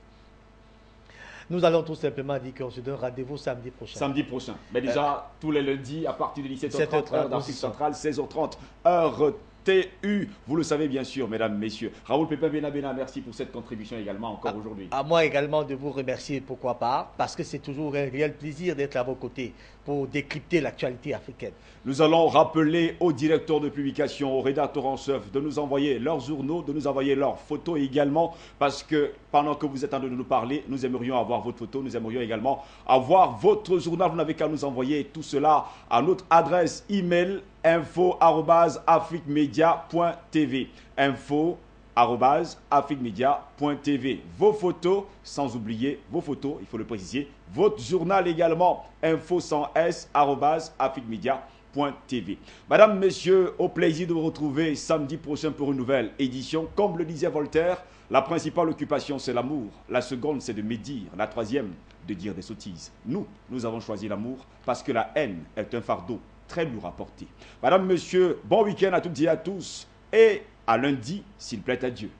Nous allons tout simplement dire qu'on se donne rendez-vous samedi prochain. Samedi prochain. Mais déjà, tous les lundis, à partir de 17h30, heure d'Afrique centrale, 16h30, heure TU. Vous le savez bien sûr, mesdames, messieurs. Raoul Pépin Benabena, merci pour cette contribution également encore aujourd'hui. À moi également de vous remercier, pourquoi pas, parce que c'est toujours un réel plaisir d'être à vos côtés pour décrypter l'actualité africaine. Nous allons rappeler aux directeurs de publication, aux rédacteurs en chef de nous envoyer leurs journaux, de nous envoyer leurs photos également, parce que pendant que vous êtes en train de nous parler, nous aimerions avoir votre photo, nous aimerions également avoir votre journal. Vous n'avez qu'à nous envoyer tout cela à notre adresse email info@afriquemedia.tv info@afriquemedia.tv. Vos photos, sans oublier vos photos, il faut le préciser, votre journal également, info sans s @afriquemedia.tv. Madame, messieurs, au plaisir de vous retrouver samedi prochain pour une nouvelle édition. Comme le disait Voltaire, la principale occupation c'est l'amour, la seconde c'est de médire, la troisième de dire des sottises. Nous avons choisi l'amour parce que la haine est un fardeau très lourd à porter. Madame, monsieur, bon week-end à toutes et à tous et à lundi, s'il plaît à Dieu.